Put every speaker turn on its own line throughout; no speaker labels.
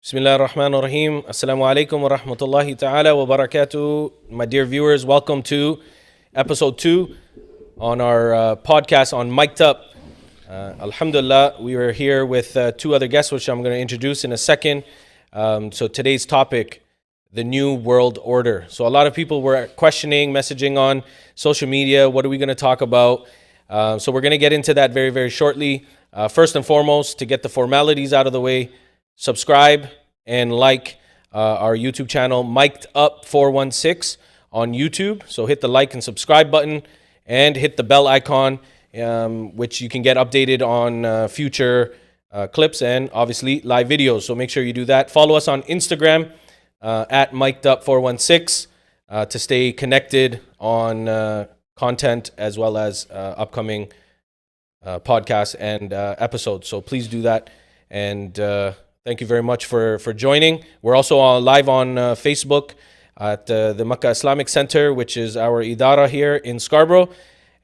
Bismillah ar-Rahman ar-Rahim. Assalamu alaikum wa rahmatullahi ta'ala wa barakatuh. My dear viewers, welcome to episode 2 on our podcast on Mic'd Up. Alhamdulillah, we are here with two other guests, which I'm going to introduce in a second. So today's topic, the New World Order. So a lot of people were questioning, messaging on social media, what are we going to talk about? So we're going to get into that very, very shortly. First and foremost, to get the formalities out of the way, subscribe and like our YouTube channel, Mic'd Up 416 on YouTube. So hit the like and subscribe button and hit the bell icon, which you can get updated on future clips and obviously live videos. So make sure you do that. Follow us on Instagram at Mic'd Up 416 to stay connected on content as well as upcoming podcasts and episodes. So please do that. And thank you very much for joining. We're also live on Facebook at the Makkah Islamic Center, which is our idara here in Scarborough.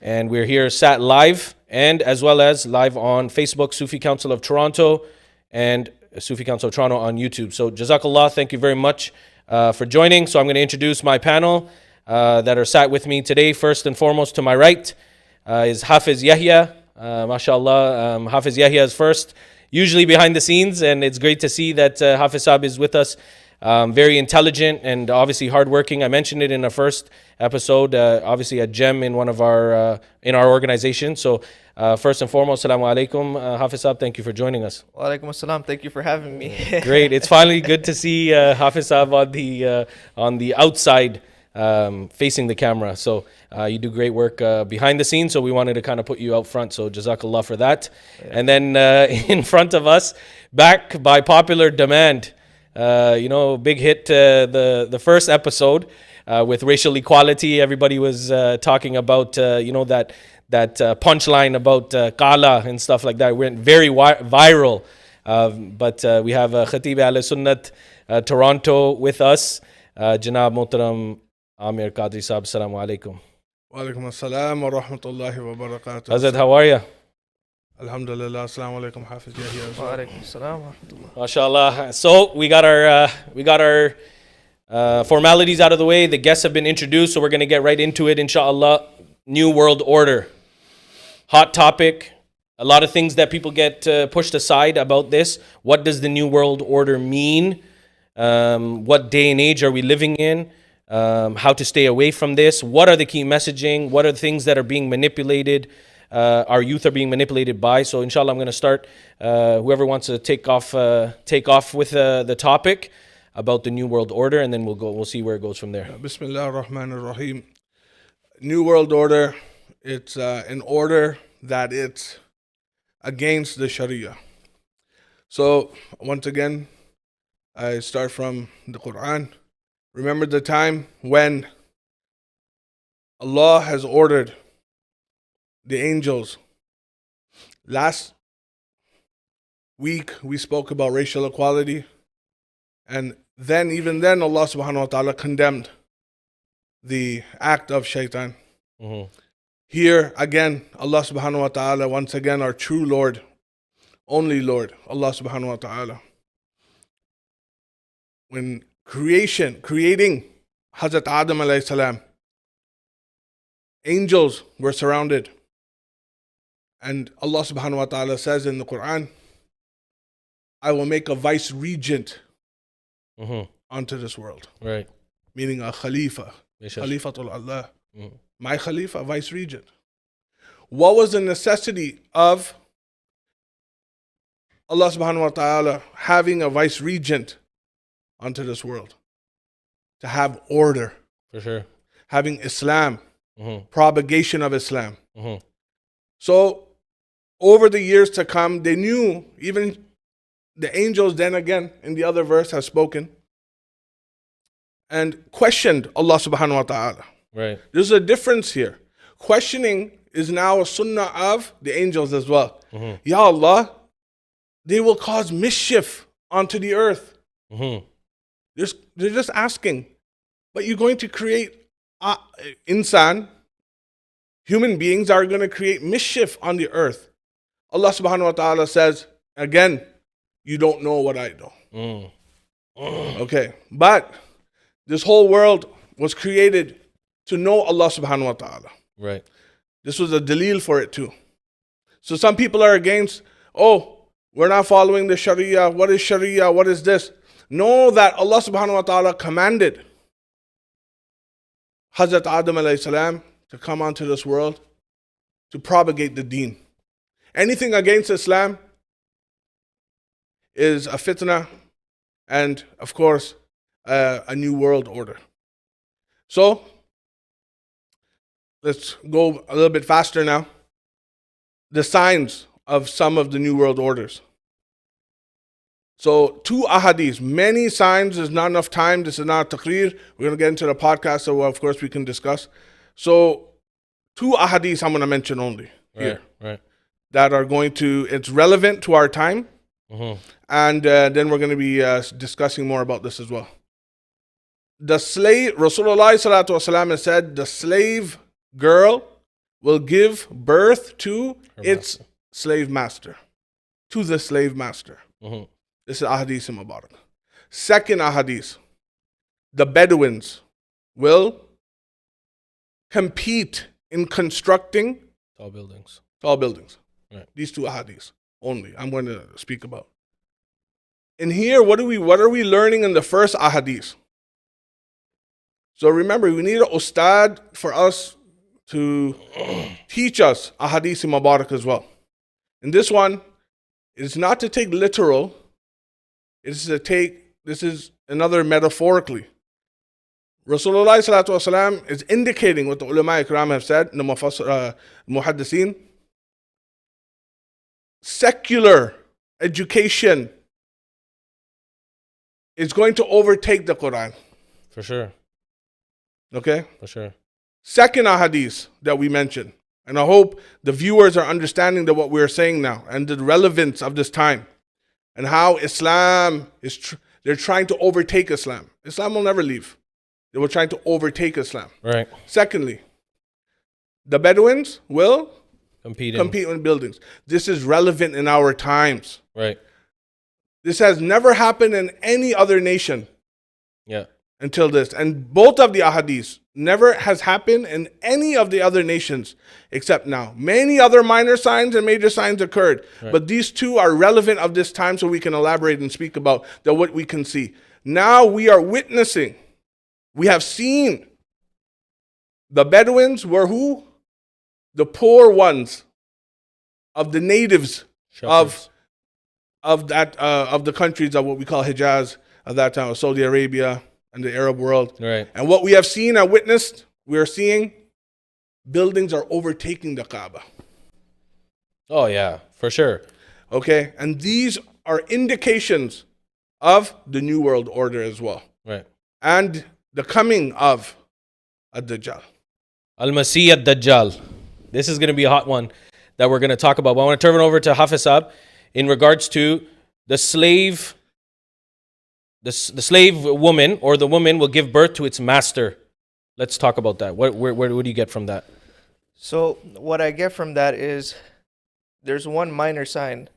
And we're here sat live and as well as live on Facebook, Sufi Council of Toronto and Sufi Council of Toronto on YouTube. So Jazakallah, thank you very much for joining. So I'm going to introduce my panel that are sat with me today. First and foremost, to my right is Hafiz Yahya. MashaAllah, Hafiz Yahya is first. Usually behind the scenes, and it's great to see that Hafiz Saab is with us. Very intelligent and obviously hardworking. I mentioned it in the first episode. Obviously a gem in one of our in our organization. So first and foremost, Assalamu alaikum, Hafiz Saab. Thank you for joining us.
Wa alaikum assalam. Thank you for having me.
Great. It's finally good to see Hafiz Saab on the outside, facing the camera. So you do great work behind the scenes, so we wanted to kind of put you out front, so Jazakallah for that. And then in front of us, back by popular demand, big hit, the first episode with racial equality. Everybody was talking about, that punchline about Qala and stuff like that. It went very viral. But we have Khatib al-Sunnat Toronto with us, Janab Muhtaram Aamer Qadri Saab. Assalamu alaikum.
Wa alaikum assalam wa rahmatullahi wa barakatuh.
Hazrat, how are you?
Alhamdulillah. Assalamu alaikum, Hafiz Yahya.
Wa alaikum assalam wa rahmatullah.
MashaAllah. So we got our formalities out of the way. The guests have been introduced, so we're going to get right into it, inshallah. New World Order. Hot topic. A lot of things that people get pushed aside about this. What does the New World Order mean? What day and age are we living in? How to stay away from this? What are the key messaging? What are the things that are being manipulated? Our youth are being manipulated by. So inshallah, I'm going to start. Whoever wants to take off with the topic about the New World Order, and then we'll see where it goes from there.
Bismillah ar-Rahman ar-Rahim. New World Order, it's an order that it's against the Sharia. So once again, I start from the Quran. Remember the time when Allah has ordered the angels. Last week we spoke about racial equality, and even then Allah subhanahu wa ta'ala condemned the act of shaitan.
Mm-hmm.
Here again, Allah subhanahu wa ta'ala, once again our true Lord, only Lord, Allah subhanahu wa ta'ala, when creating Hazrat Adam alayhi salam, angels were surrounded. And Allah subhanahu wa ta'ala says in the Quran, I will make a vice regent onto this world.
Right.
Meaning a Khalifa.
Yes.
Khalifatul Allah.
Mhm.
My Khalifa, vice regent. What was the necessity of Allah subhanahu wa ta'ala having a vice regent onto this world? To have order.
For sure.
Having Islam.
Mm-hmm.
Propagation of Islam.
Mm-hmm.
So over the years to come, they knew, even the angels then again in the other verse have spoken and questioned Allah subhanahu wa ta'ala.
Right.
There's a difference here. Questioning is now a sunnah of the angels as well.
Mm-hmm.
Ya Allah, they will cause mischief onto the earth.
Mm-hmm.
They're just asking, but you're going to create insan, human beings are going to create mischief on the earth. Allah subhanahu wa ta'ala says, again, you don't know what I know. Okay. But this whole world was created to know Allah subhanahu wa ta'ala.
Right.
This was a dalil for it too. So some people are against, oh, we're not following the Sharia. What is Sharia? What is this? Know that Allah subhanahu wa ta'ala commanded Hazrat Adam alayhi salam to come onto this world to propagate the deen. Anything against Islam is a fitna and, of course, a new world order. So, let's go a little bit faster now. The signs of some of the new world orders. So, 2 ahadith, many signs, there's not enough time. This is not a taqreer. We're going to get into the podcast, so of course we can discuss. So, 2 ahadith I'm going to mention only here.
Right.
That are going to, it's relevant to our time. And then we're going to be discussing more about this as well. The slave, Rasulullah sallallahu alaihi wasallam has said, the slave girl will give birth to its slave master. To the slave master. This is ahadith mubarak. Second ahadith, the Bedouins will compete in constructing
Tall buildings.
Right. These 2 ahadiths only I'm going to speak about. And here, what are we learning in the first ahadith? So remember, we need an ustad for us to teach us ahadith mubarak as well. And this one is not to take literal. This is another metaphorically. Rasulullah sallallahu alaihi wasallam is indicating what the ulama ikram have said, the muhaddithin. Secular education is going to overtake the Quran.
For sure.
Okay?
For sure.
Second ahadith that we mentioned, and I hope the viewers are understanding that what we're saying now and the relevance of this time and how Islam is, they're trying to overtake Islam. Islam will never leave. They were trying to overtake Islam.
Right.
Secondly, the Bedouins will compete in buildings. This is relevant in our times.
Right.
This has never happened in any other nation.
Yeah.
Until this. And both of the ahadiths never has happened in any of the other nations except now. Many other minor signs and major signs occurred. Right. But these 2 are relevant of this time, so we can elaborate and speak about what we can see. Now we are witnessing. We have seen the Bedouins were who? The poor ones of the natives of the countries of what we call Hijaz at that time, Saudi Arabia and the Arab world.
Right.
And what we have seen and witnessed, we are seeing buildings are overtaking the Kaaba.
Oh yeah, for sure.
Okay, and these are indications of the New World Order as well.
Right.
And the coming of Ad-Dajjal.
Al-Masih Ad-Dajjal. This is going to be a hot one that we're going to talk about. But I want to turn it over to Hafiz in regards to the slave. The slave woman or the woman will give birth to its master. Let's talk about that. Where do you get from that?
So what I get from that is there's one minor sign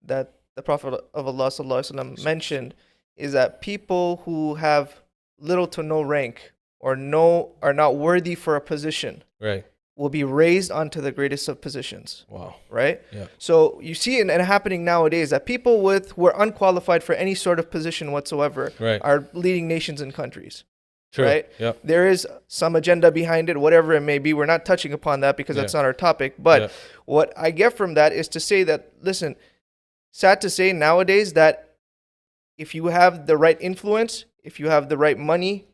that the Prophet of Allah sallallahu alaihi wasallam mentioned, is that people who have little to no rank or are not worthy for a position,
right,
will be raised onto the greatest of positions.
Wow.
Right?
Yeah.
So you see it happening nowadays that people who are unqualified for any sort of position whatsoever,
right,
are leading nations and countries.
True.
Right?
Yep.
There is some agenda behind it, whatever it may be. We're not touching upon that because that's not our topic. But what I get from that is to say that, listen, sad to say nowadays that if you have the right influence, if you have the right money,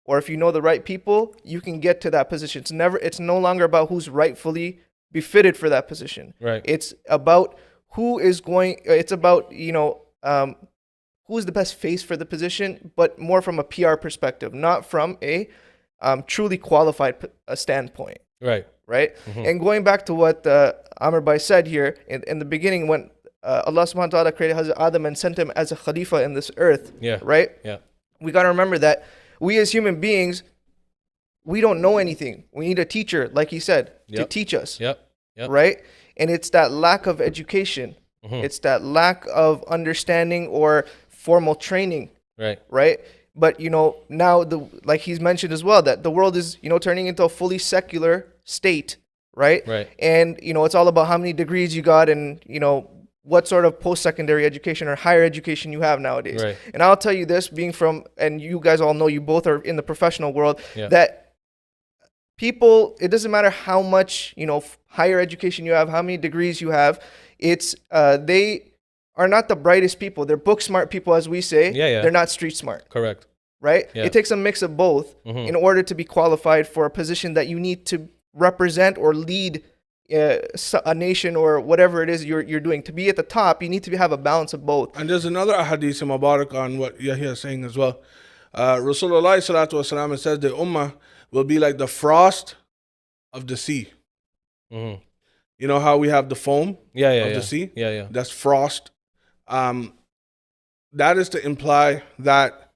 or if you know the right people, you can get to that position. It's no longer about who's rightfully befitted for that position.
Right.
It's about who's the best face for the position, but more from a PR perspective, not from a truly qualified standpoint.
Right.
Right. Mm-hmm. And going back to what Aamer Bhai said here in the beginning, when Allah subhanahu wa ta'ala created Hazrat Adam and sent him as a Khalifa in this earth.
Yeah.
Right.
Yeah.
We got to remember that we as human beings, we don't know anything. We need a teacher, like he said, to teach us.
Yep.
Right? And it's that lack of education. Mm-hmm. It's that lack of understanding or formal training Right? But, now like he's mentioned as well, that the world is, turning into a fully secular state, right? And, it's all about how many degrees you got and, what sort of post-secondary education or higher education you have nowadays. And I'll tell you this, being from, and you guys all know, you both are in the professional world, that people, it doesn't matter how much, higher education you have, how many degrees you have, it's, they are not the brightest people. They're book smart people, as we say. They're not street smart.
Correct.
Right? It takes a mix of both in order to be qualified for a position that you need to represent or lead a nation or whatever it is you're doing. To be at the top, you need to have a balance of both.
And there's another hadith Mubarak on what Yahya is saying as well. Rasulullah salatu wasalam says the ummah will be like the frost of the sea. You know how we have the foam of the sea? That's frost. That is to imply that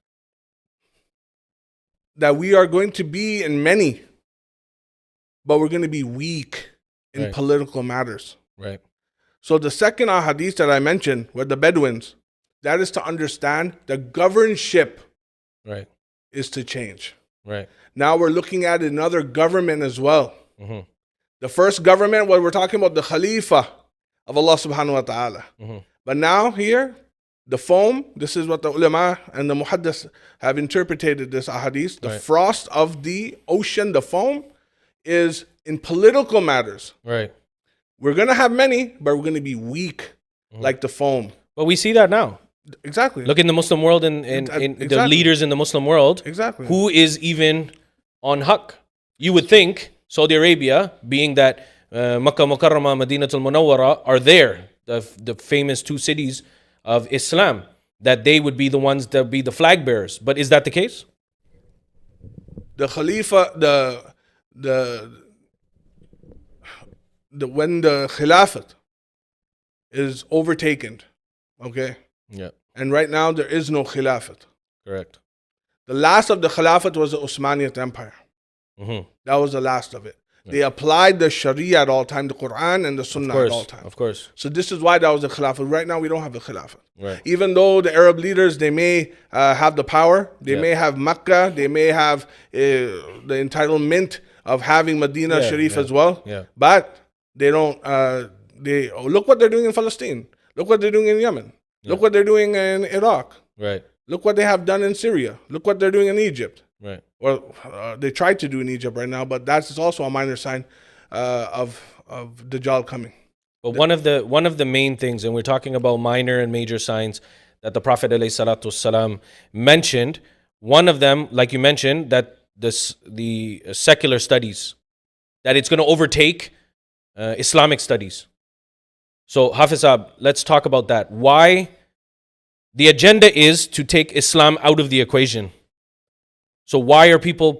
we are going to be in many, but we're going to be weak in political matters. So the second hadith that I mentioned with the Bedouins, that is to understand the governorship is to change. Now we're looking at another government as well. The first government, what we're talking about, the Khalifa of Allah subhanahu wa ta'ala. But now here, the foam, this is what the ulama and the muhaddis have interpreted this ahadith. The frost of the ocean, the foam, is in political matters. We're going to have many, but we're going to be weak like the foam.
But we see that now.
Exactly.
Look in the Muslim world and the leaders in the Muslim world.
Exactly.
Who is even on haqq? You would think Saudi Arabia, being that Makkah Mukarramah, Madinatul Munawwara are there, the famous two cities of Islam, that they would be the ones that be the flag bearers. But is that the case?
The Khalifa, when the Khilafat is overtaken, okay? And right now there is no Khilafat.
Correct.
The last of the Khilafat was the Osmaniyat Empire. That was the last of it. They applied the Sharia at all time, the Quran and the Sunnah at all time.
Of course.
So this is why that was the Khilafat. Right now we don't have a Khilafat. Even though the Arab leaders, they may have the power, they may have Makkah, they may have the entitlement of having Medina Sharif as well. But they don't, look what they're doing in Palestine. Look what they're doing in Yemen. Look what they're doing in Iraq. Look what they have done in Syria. Look what they're doing in Egypt. Well, they tried to do in Egypt right now, but that's also a minor sign of Dajjal coming.
But one of the main things, and we're talking about minor and major signs that the Prophet ﷺ mentioned. One of them, like you mentioned, that the secular studies, that it's going to overtake Islamic studies. So Hafiz, let's talk about that. Why the agenda is to take Islam out of the equation. So why are people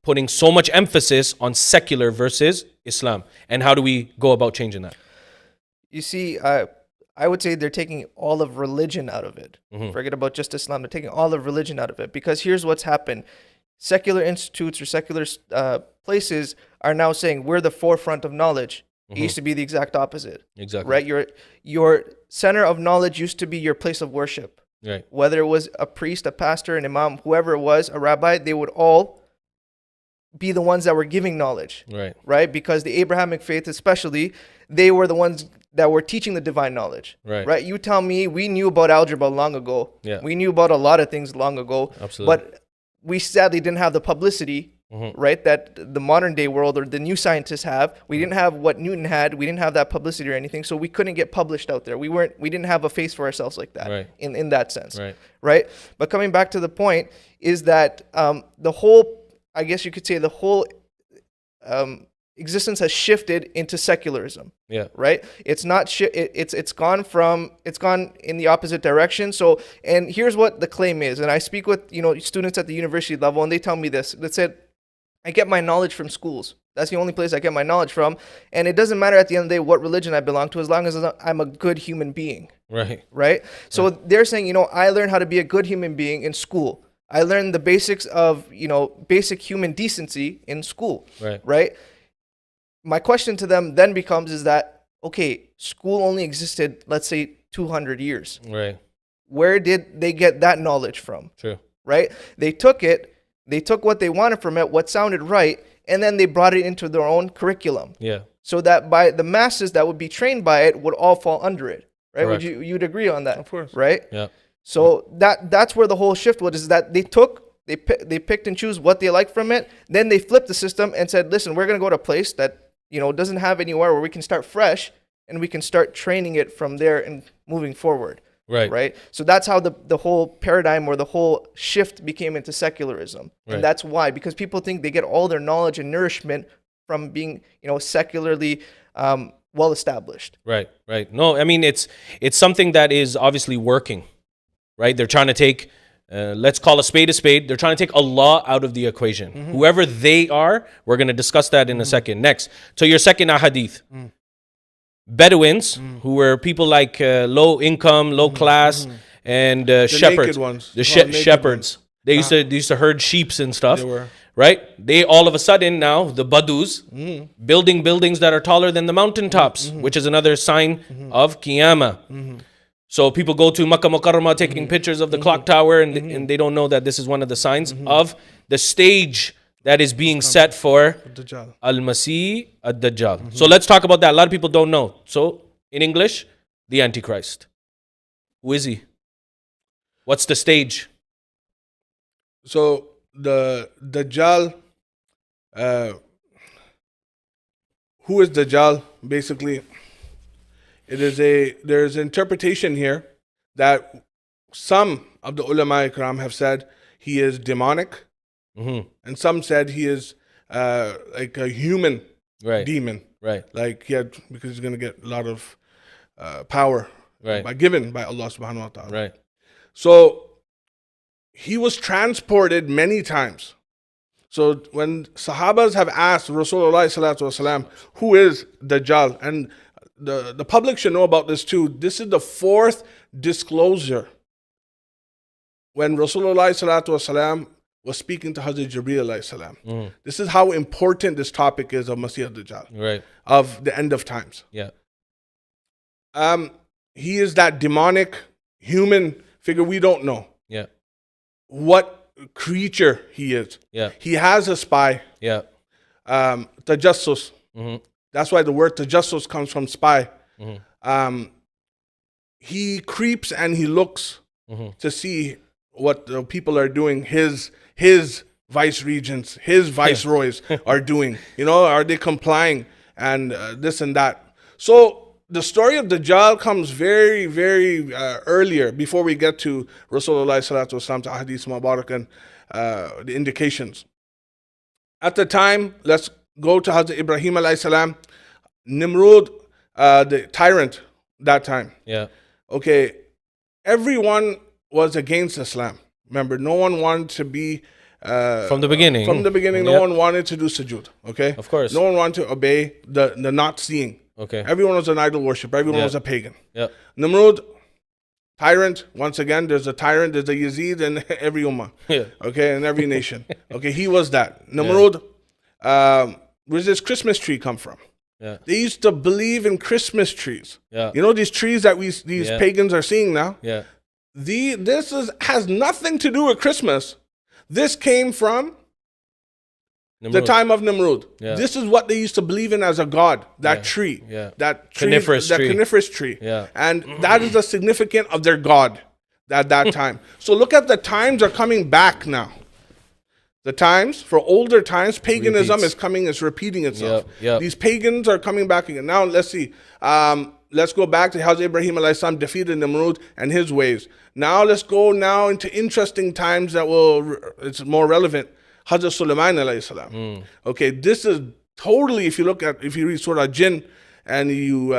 putting so much emphasis on secular versus Islam? And how do we go about changing that?
You see, I would say they're taking all of religion out of it. Forget about just Islam. They're taking all of religion out of it. Because here's what's happened. Secular institutes or secular places are now saying we're the forefront of knowledge. It used to be the exact opposite. Right? Your center of knowledge used to be your place of worship. Whether it was a priest, a pastor, an imam, whoever it was, a rabbi, they would all be the ones that were giving knowledge. Right? Because the Abrahamic faith especially, they were the ones that were teaching the divine knowledge. Right? You tell me, we knew about algebra long ago. We knew about a lot of things long ago. But we sadly didn't have the publicity, right, that the modern day world or the new scientists have. We didn't have what Newton had. We didn't have that publicity or anything, so we couldn't get published out there. We didn't have a face for ourselves like that in that sense. Right? But coming back to the point is that the whole, I guess you could say the whole existence has shifted into secularism. Right? It's not it's gone in the opposite direction. So, and here's what the claim is, and I speak with students at the university level, and they tell me this. They said, I get my knowledge from schools. That's the only place I get my knowledge from. And it doesn't matter at the end of the day what religion I belong to, as long as I'm a good human being. Right? So they're saying, I learned how to be a good human being in school. I learned the basics of, basic human decency in school. Right? My question to them then becomes is that, okay, school only existed, let's say, 200 years. where did they get that knowledge from?
True.
Right? They took what they wanted from it, what sounded right, and then they brought it into their own curriculum.
Yeah.
So that by the masses that would be trained by it would all fall under it. Right?
Correct.
You'd agree on that?
Of course.
Right?
Yeah.
So that's where the whole shift was, is that they picked and choose what they liked from it. Then they flipped the system and said, listen, we're going to go to a place that, doesn't have anywhere where we can start fresh and we can start training it from there and moving forward.
Right.
Right. So that's how the whole paradigm or the whole shift became into secularism.
Right.
And that's why, because people think they get all their knowledge and nourishment from being, secularly well established.
Right. Right. No, I mean, it's something that is obviously working, right? They're trying to take, let's call a spade a spade. They're trying to take Allah out of the equation. Whoever they are, we're going to discuss that in a second. Next, to your second ahadith. Bedouins, who were people like low income, low class, and shepherds.
Naked ones.
The
Naked
shepherds.
ones.
They used to herd sheeps and stuff.
They were.
Right? They all of a sudden now, the Badus, building buildings that are taller than the mountaintops, which is another sign of Qiyamah. So people go to Makkah Mukarramah taking pictures of the clock tower, and they don't know that this is one of the signs of the stage that is being set for
Dajjal.
Al-Masih Ad-Dajjal. So let's talk about that. A lot of people don't know. So in English, the Antichrist. Who is he? What's the stage?
So the Dajjal, who is Dajjal? Basically, there's interpretation here that some of the ulama ikram have said he is demonic, and some said he is like a human demon,
Right.
like because he's gonna get a lot of power, given by Allah subhanahu wa ta'ala.
Right.
So he was transported many times. So when Sahabas have asked Rasulullah sallallahu alaihi wasallam, who is Dajjal, and the public should know about this too. This is the fourth disclosure when Rasulullah sallallahu alaihi wasallam was speaking to Hazrat Jibreel alayhi salam. This is how important this topic is of Masih ad-Dajjal,
Right.
of the end of times.
Yeah.
He is that demonic human figure. We don't know
Yeah.
what creature he is.
Yeah.
He has a spy,
Yeah.
tajassus. That's why the word tajassus comes from spy. He creeps and he looks to see what the people are doing. His vice regents, his viceroys are doing. Are they complying and this and that. So the story of Dajjal comes very, very earlier, before we get to Rasulullah sallallahu alaihi wasallam, to Hadith Mubarak and the indications. At the time, let's go to Hazrat Ibrahim alayhi salam, Nimrud, the tyrant that time.
Yeah.
Okay, everyone was against Islam. Remember, no one wanted to be
From the beginning.
From the beginning, no one wanted to do sujood. Okay,
Of course.
no one wanted to obey the not seeing.
Okay.
Everyone was an idol worshiper. Everyone was a pagan.
Yeah.
Nimrud, tyrant. Once again, there's a tyrant. There's a Yazid in every ummah.
Yeah.
Okay, in every nation. Okay, he was that. Nimrud. Where's this Christmas tree come from?
Yeah.
They used to believe in Christmas trees.
Yeah.
These trees that these pagans are seeing now.
Yeah.
This has nothing to do with Christmas. This came from the time of Nimrud.
Yeah.
This is what they used to believe in as a god. That tree.
Yeah.
That tree.
Coniferous
that
tree.
coniferous tree.
Yeah.
And that is the significance of their god at that time. So look at the times are coming back now. The times, for older times, paganism
Repeats.
is coming, it's repeating itself.
Yep.
These pagans are coming back again. Now, let's see. Let's go back to how Ibrahim alayhi salam defeated Nimrud and his ways. Now, let's go now into interesting times it's more relevant. Hazrat Sulaiman alayhi salam. Okay, this is totally, if you read Surah Jinn and you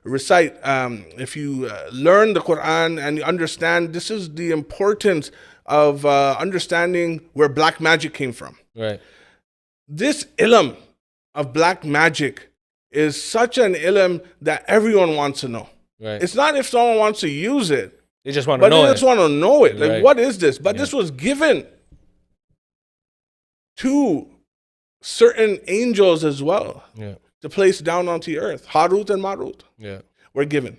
recite, if you learn the Quran and you understand, this is the importance of understanding where black magic came from.
Right.
This ilm of black magic is such an ilm that everyone wants to know.
Right.
It's not if someone wants to use it,
They just want to
but
know
they
it.
just want to know it. Like,
Right.
what is this? But this was given to certain angels as well
Yeah.
to place down onto the earth. Harut and Marut
Yeah.
were given.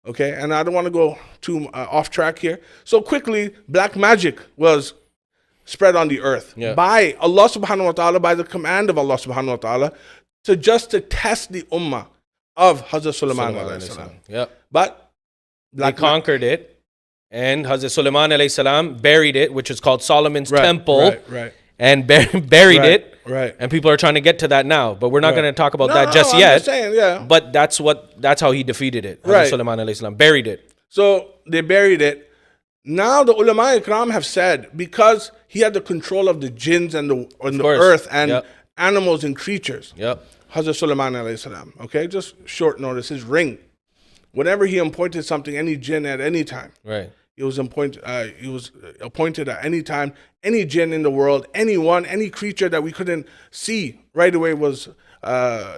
Okay, and I don't want to go too off track here. So quickly, black magic was spread on the earth by Allah subhanahu wa ta'ala, by the command of Allah subhanahu wa ta'ala, to test the ummah of Hazrat Sulaiman alayhi salam. But
they conquered it, and Hazrat Sulaiman alayhi salam buried it, which is called Solomon's temple, and buried it.
Right.
And people are trying to get to that now, but we're not going to talk about that just yet.
Just saying,
But that's how he defeated it. Hazrat Sulaiman alayhi salam buried it.
So they buried it. Now the ulama ikram have said, because he had the control of the jinns and the earth and animals and creatures. Hazrat Sulaiman alayhi salam. Okay, just short notice. His ring, whenever he appointed something, any jinn at any time.
Right.
He was appointed at any time. Any jinn in the world, anyone, any creature that we couldn't see right away was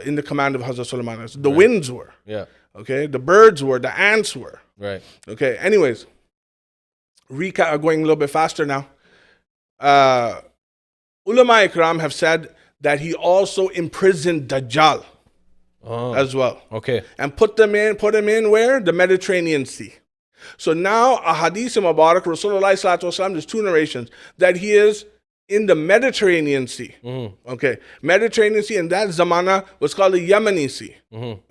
in the command of Hazrat Sulaiman. The winds were. Okay. The birds were. The ants were.
Right.
Okay. Anyways, going a little bit faster now. Ulama ikram have said that he also imprisoned Dajjal as well.
Okay.
And put him in where? The Mediterranean Sea. So now a hadith Mubarak, Rasulullah sallallahu alaihi wasallam, there's two narrations that he is in the Mediterranean Sea. Okay. Mediterranean Sea, and that zamana was called the Yemeni Sea.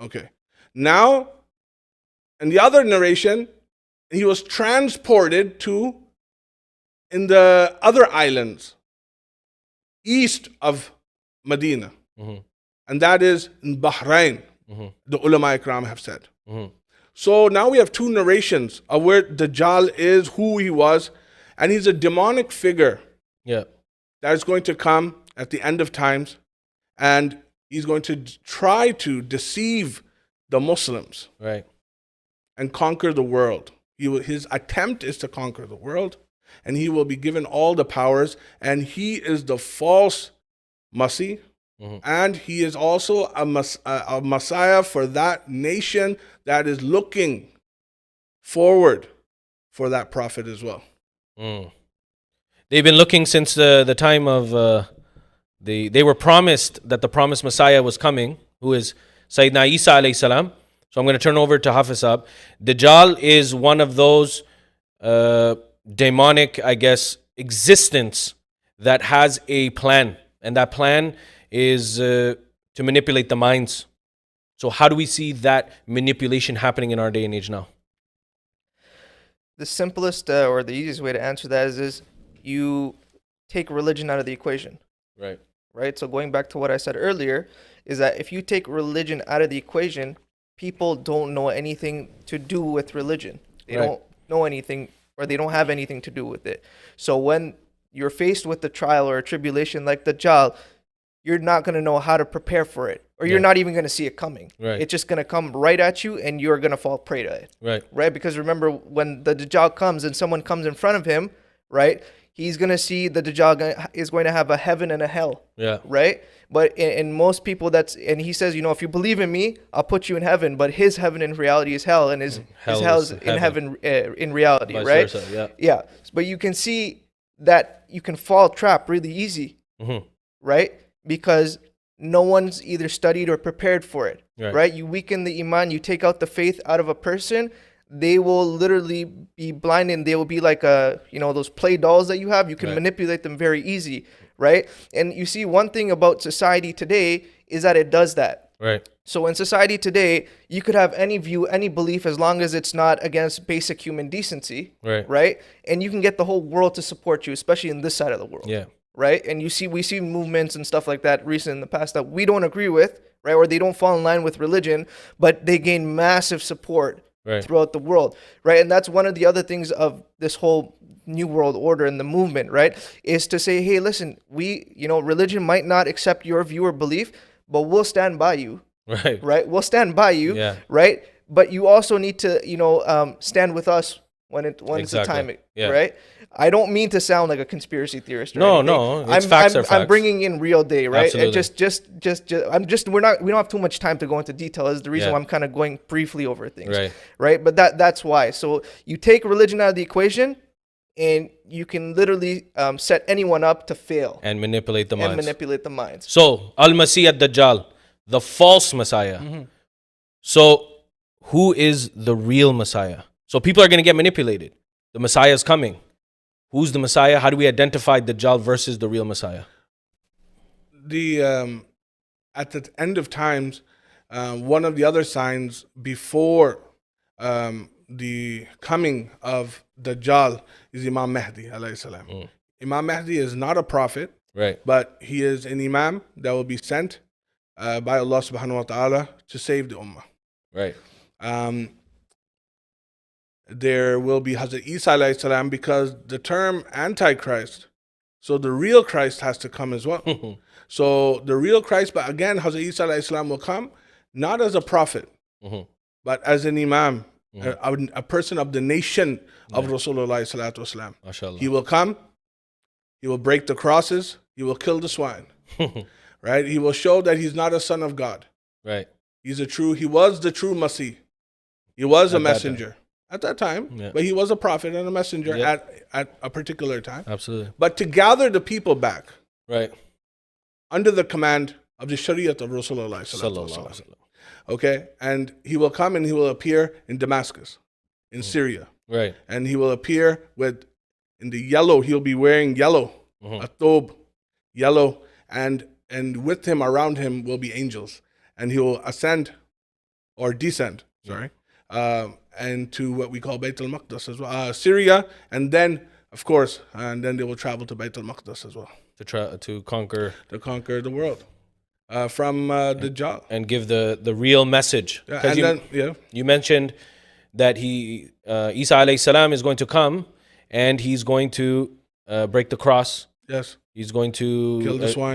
Okay. Now, in the other narration, he was transported to in the other islands east of Medina. And that is in Bahrain, the ulama ikram have said. So now we have two narrations of where Dajjal is, who he was, and he's a demonic figure that is going to come at the end of times, and he's going to try to deceive the Muslims and conquer the world. His attempt is to conquer the world, and he will be given all the powers, and he is the false Masih, and he is also a Messiah for that nation that is looking forward for that prophet as well.
They've been looking since the time of they were promised that the promised Messiah was coming, who is Sayyidina Isa alayhi salam. So I'm going to turn over to Hafiz. Dajjal is one of those demonic, I guess, existence that has a plan, and that plan is to manipulate the minds. So how do we see that manipulation happening in our day and age now?
The simplest or the easiest way to answer that is you take religion out of the equation. Right. So going back to what I said earlier, is that if you take religion out of the equation, people don't know anything to do with religion. They don't know anything, or they don't have anything to do with it. So when you're faced with a trial or a tribulation like Dajjal, you're not going to know how to prepare for it, or you're not even going to see it coming. It's just going to come right at you, and you're going to fall prey to it. Right? Because remember, when the Dajjal comes and someone comes in front of him, right, he's going to see the Dajjal is going to have a heaven and a hell. Right? But in most people, and he says, if you believe in me, I'll put you in heaven. But his heaven in reality is hell, and his hell is in heaven in reality. Vice right? Versa, But you can see that you can fall trap really easy. Right? Because no one's either studied or prepared for it, right? You weaken the iman, you take out the faith out of a person, they will literally be blind, and they will be like those play dolls that you have. You can manipulate them very easy, right? And you see, one thing about society today is that it does that. So in society today, you could have any view, any belief, as long as it's not against basic human decency, right? And you can get the whole world to support you, especially in this side of the world. Right? And we see movements and stuff like that recent in the past that we don't agree with, right? Or they don't fall in line with religion, but they gain massive support throughout the world, right? And that's one of the other things of this whole New World Order and the movement, right? Is to say, hey, listen, religion might not accept your view or belief, but we'll stand by you, right? We'll stand by you, right? But you also need to, stand with us when it's the time, right? I don't mean to sound like a conspiracy theorist.
No, it's facts are facts.
I'm bringing in real day, right?
Absolutely.
And we don't have too much time to go into detail. Is the reason why I'm kind of going briefly over things, right? But that's why. So you take religion out of the equation, and you can literally set anyone up to fail
and manipulate the minds. So Al-Masih ad-Dajjal, the false Messiah. So who is the real Messiah? So people are going to get manipulated. The Messiah is coming. Who's the Messiah? How do we identify Dajjal versus the real Messiah?
At the end of times, one of the other signs before the coming of Dajjal is Imam Mahdi alayhi salam. Imam Mahdi is not a prophet,
right?
But he is an Imam that will be sent by Allah subhanahu wa ta'ala to save the Ummah.
Right.
There will be Hazrat Isa alayhi salam, because the term Antichrist, so the real Christ has to come as well. So the real Christ, but again, Hazrat Isa alayhi salam will come not as a prophet, but as an Imam, a person of the nation of Rasulullah sallallahu alaihi wasallam. He will come, he will break the crosses, he will kill the swine, right? He will show that he's not a son of God.
Right.
He was the true Masih. He was a messenger at that time, but he was a prophet and a messenger at a particular time.
Absolutely.
But to gather the people back,
right,
under the command of the Shariat of Rasulullah sallallahu alaihi wasallam. Okay, and he will come and he will appear in Damascus, in Syria.
Right.
And he will appear in the yellow. He'll be wearing yellow, a thobe, yellow, and with him, around him, will be angels, and he will ascend or descend. Sorry, and to what we call Bayt al-Maqdis as well, Syria, and then of course, and then they will travel to Bayt al-Maqdis as well
to conquer
the world. From Dajjal.
And give the real message. You mentioned that Isa alayhi salam is going to come and he's going to break the cross.
Yes.
He's going to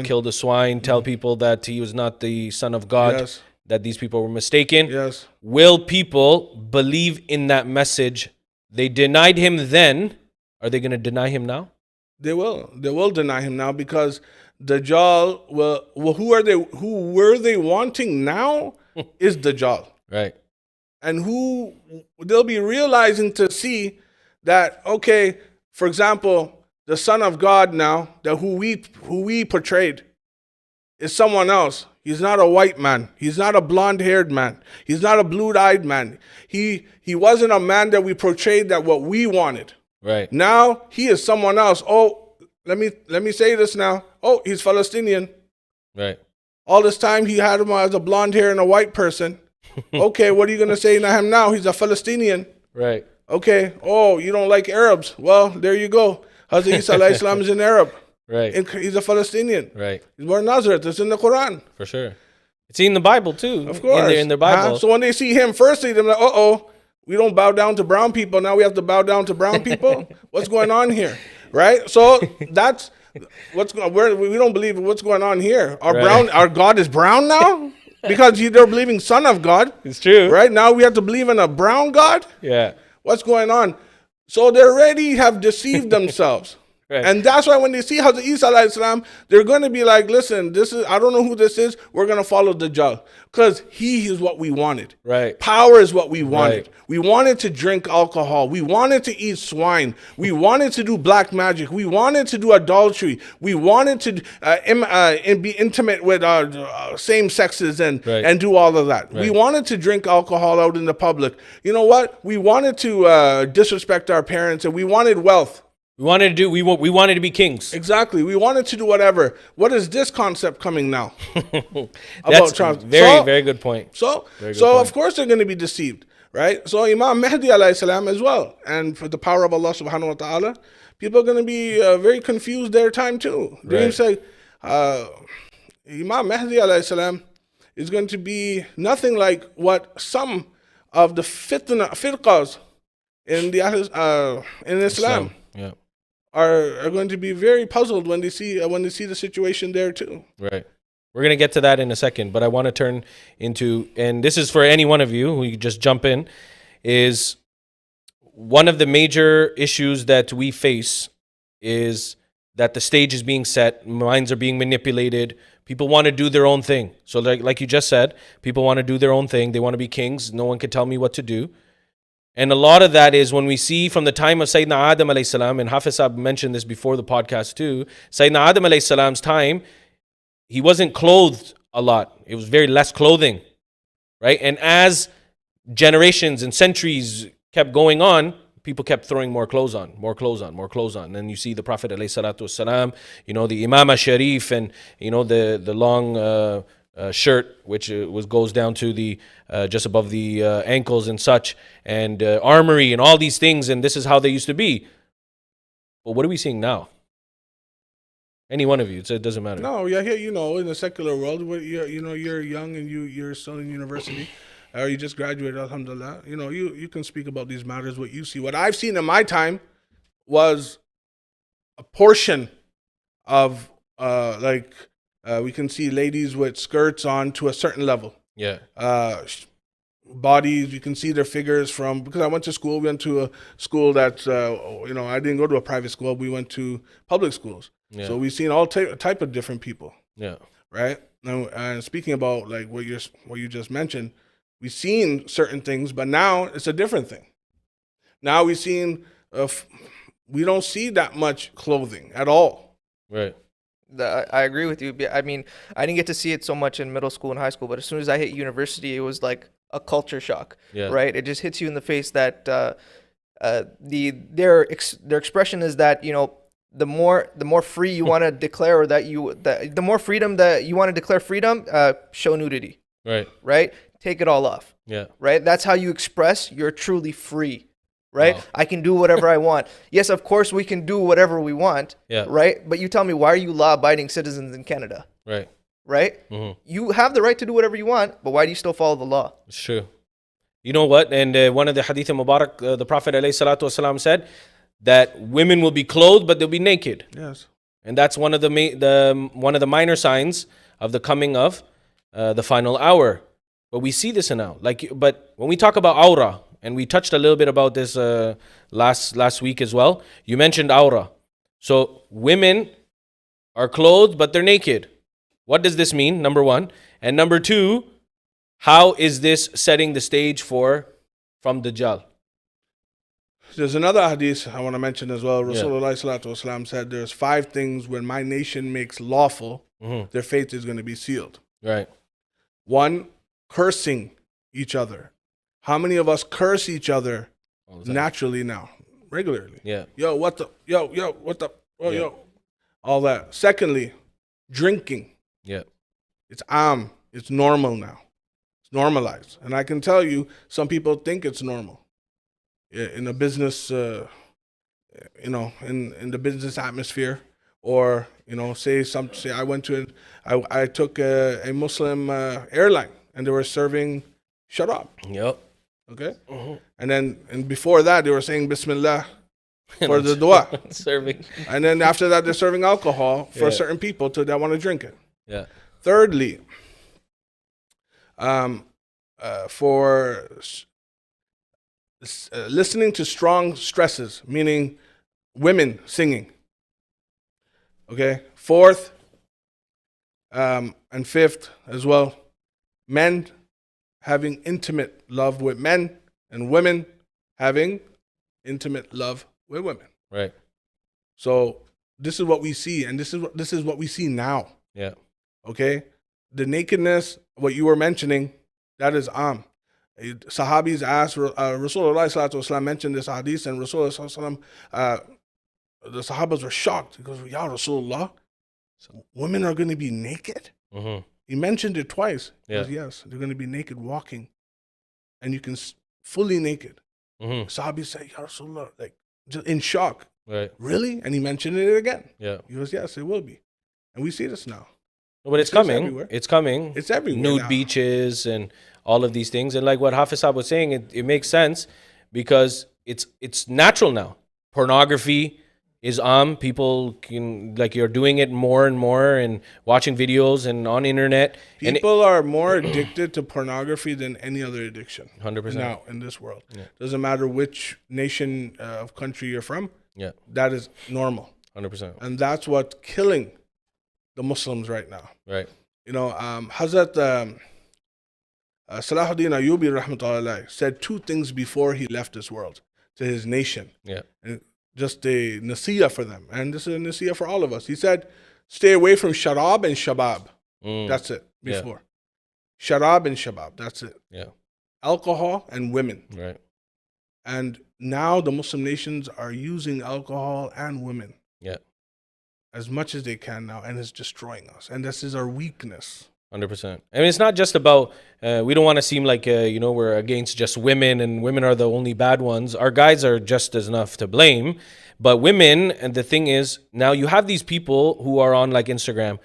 kill the swine,
tell people that he was not the son of God, that these people were mistaken.
Yes.
Will people believe in that message? They denied him then. Are they going to deny him now?
They will. They will deny him now, because Dajjal who were they wanting now is Dajjal.
Right.
And who they'll be realizing to see that, okay, for example, the Son of God now, that who we portrayed, is someone else. He's not a white man. He's not a blonde-haired man. He's not a blue-eyed man. He wasn't a man that we portrayed that what we wanted.
Right.
Now he is someone else. Oh, let me say this now. Oh, he's Palestinian.
Right.
All this time he had him as a blonde hair and a white person. Okay, what are you going to say to him now? He's a Palestinian.
Right.
Okay. Oh, you don't like Arabs? Well, there you go. Hazrat Isa alayhi salam is an Arab.
Right.
He's a Palestinian.
Right.
He's born in Nazareth. It's in the Quran.
For sure. It's in the Bible too.
Of course.
In their Bible.
So when they see him, firstly, they're like, uh-oh, we don't bow down to brown people. Now we have to bow down to brown people? What's going on here? Right? So that's we don't believe what's going on here. Our God is brown now? Because they're believing Son of God.
It's true.
Right? Now we have to believe in a brown God?
Yeah.
What's going on? So they already have deceived themselves.
Right.
And that's why when they see Hazrat Isa alayhi salam, they're going to be like, listen, I don't know who this is. We're going to follow Dajjal. Because he is what we wanted.
Right.
Power is what we wanted.
Right.
We wanted to drink alcohol. We wanted to eat swine. We wanted to do black magic. We wanted to do adultery. We wanted to be intimate with same sexes and do all of that. Right. We wanted to drink alcohol out in the public. You know what? We wanted to disrespect our parents, and we wanted wealth.
We wanted to be kings.
Exactly. We wanted to do whatever. What is this concept coming now?
That's a very good point.
So of course they're going to be deceived, right? So Imam Mahdi alayhi salam as well. And for the power of Allah subhanahu wa ta'ala, people are going to be very confused their time too. They're going to say, Imam Mahdi alayhi salam is going to be nothing like what some of the firqas in Islam.
Yeah.
Are going to be very puzzled when they see the situation there too.
Right. We're going to get to that in a second, but I want to turn into, and this is for any one of you who you just jump in, is one of the major issues that we face is that the stage is being set, minds are being manipulated, people want to do their own thing. So like you just said, people want to do their own thing, they want to be kings, no one can tell me what to do. And a lot of that is when we see from the time of Sayyidina Adam alayhi salam, and Hafiz mentioned this before the podcast too, Sayyidina Adam alayhi salam's time, he wasn't clothed a lot. It was very less clothing, right? And as generations and centuries kept going on, people kept throwing more clothes on. And you see the Prophet ﷺ, the Imam Sharif, and the long shirt, which goes down to the just above the ankles and such, and armory and all these things, and this is how they used to be. But what are we seeing now? Any one of you, it doesn't matter.
No, yeah, in the secular world, you're young and you're still in university, or you just graduated, alhamdulillah. You can speak about these matters, what you see. What I've seen in my time was a portion of we can see ladies with skirts on to a certain level.
Yeah.
Bodies, you can see their figures because I went to school. We went to a school that I didn't go to a private school. We went to public schools. Yeah. So we've seen all type of different people.
Yeah.
Right. Now, and speaking about like what you just mentioned, we've seen certain things, but now it's a different thing. Now we've seen we don't see that much clothing at all.
Right.
I agree with you. I mean, I didn't get to see it so much in middle school and high school, but as soon as I hit university, it was like a culture shock. Yeah. Right. It just hits you in the face that their expression is that the more free you want to declare, or the more freedom that you want to declare freedom, show nudity. Right. Take it all off.
Yeah.
Right. That's how you express you're truly free. Right. Wow. I can do whatever I want. Yes, of course we can do whatever we want.
Yeah.
Right. But you tell me, why are you law-abiding citizens in Canada?
Right.
Right. Mm-hmm. You have the right to do whatever you want, but why do you still follow the law?
It's true. You know what? And one of the hadith Mubarak, the Prophet ﷺ said that women will be clothed, but they'll be naked.
Yes.
And that's one of the minor signs of the coming of the final hour. But we see this now. But when we talk about aura, and we touched a little bit about this last week as well. You mentioned aura. So women are clothed, but they're naked. What does this mean? Number one. And number two, how is this setting the stage from Dajjal?
There's another hadith I want to mention as well. Rasulullah ﷺ said there's 5 things when my nation makes lawful, their fate is going to be sealed.
Right.
1, cursing each other. How many of us curse each other naturally now, regularly?
Yeah.
Yo, what the? Yo, what the? Oh, yeah. Yo. All that. Secondly, drinking.
Yeah.
It's It's normal now. It's normalized. And I can tell you, some people think it's normal. In a business, in the business atmosphere, or, say I took a Muslim airline, and they were serving sharab.
Yep.
Okay? And before that, they were saying Bismillah for the dua.
Serving.
And then after that, they're serving alcohol for certain people that want to drink it.
Yeah.
Thirdly, for listening to strong stresses, meaning women singing. Okay? Fourth, and fifth as well, men having intimate love with men, and women having intimate love with women.
Right.
So this is what we see, and this is what we see now.
Yeah.
Okay? The nakedness, what you were mentioning, that is Sahabis asked, Rasulullah ﷺ mentioned this hadith, and Rasulullah ﷺ, the Sahabas were shocked. He goes, Ya Rasulullah, women are going to be naked?
Mm-hmm.
He mentioned it twice. He
Yeah.
goes, yes, they're going to be naked walking. And you can fully naked.
Mm-hmm.
Sahabis say, Ya Rasulullah, like, just in shock.
Right.
Really? And he mentioned it again.
Yeah.
He goes, yes, it will be. And we see this now.
But it's coming. It's coming.
It's everywhere
Nude
now.
beaches and all of these things. And like what Hafiz was saying, it makes sense because it's natural now. Pornography is people can, like, you're doing it more and more and watching videos and on internet.
People are more addicted to pornography than any other addiction.
100%.
Now in this world.
Yeah.
Doesn't matter which nation of country you're from.
Yeah.
That is normal.
100%.
And that's what's killing the Muslims right now.
Right.
Hazrat Salahuddin Ayyubi rahmatullahi said 2 things before he left this world to his nation.
Yeah.
And just a nasiyah for them. And this is a nasiyah for all of us. He said, stay away from sharab and shabab. That's it. Before. Sharab and shabab. That's it.
Yeah.
alcohol and women.
Right.
And now the Muslim nations are using alcohol and women.
Yeah.
As much as they can now, and it's destroying us. And this is our weakness.
100%. I mean, it's not just about, we don't want to seem like, we're against just women and women are the only bad ones. Our guys are just as enough to blame. But women, and the thing is, now you have these people who are on like Instagram,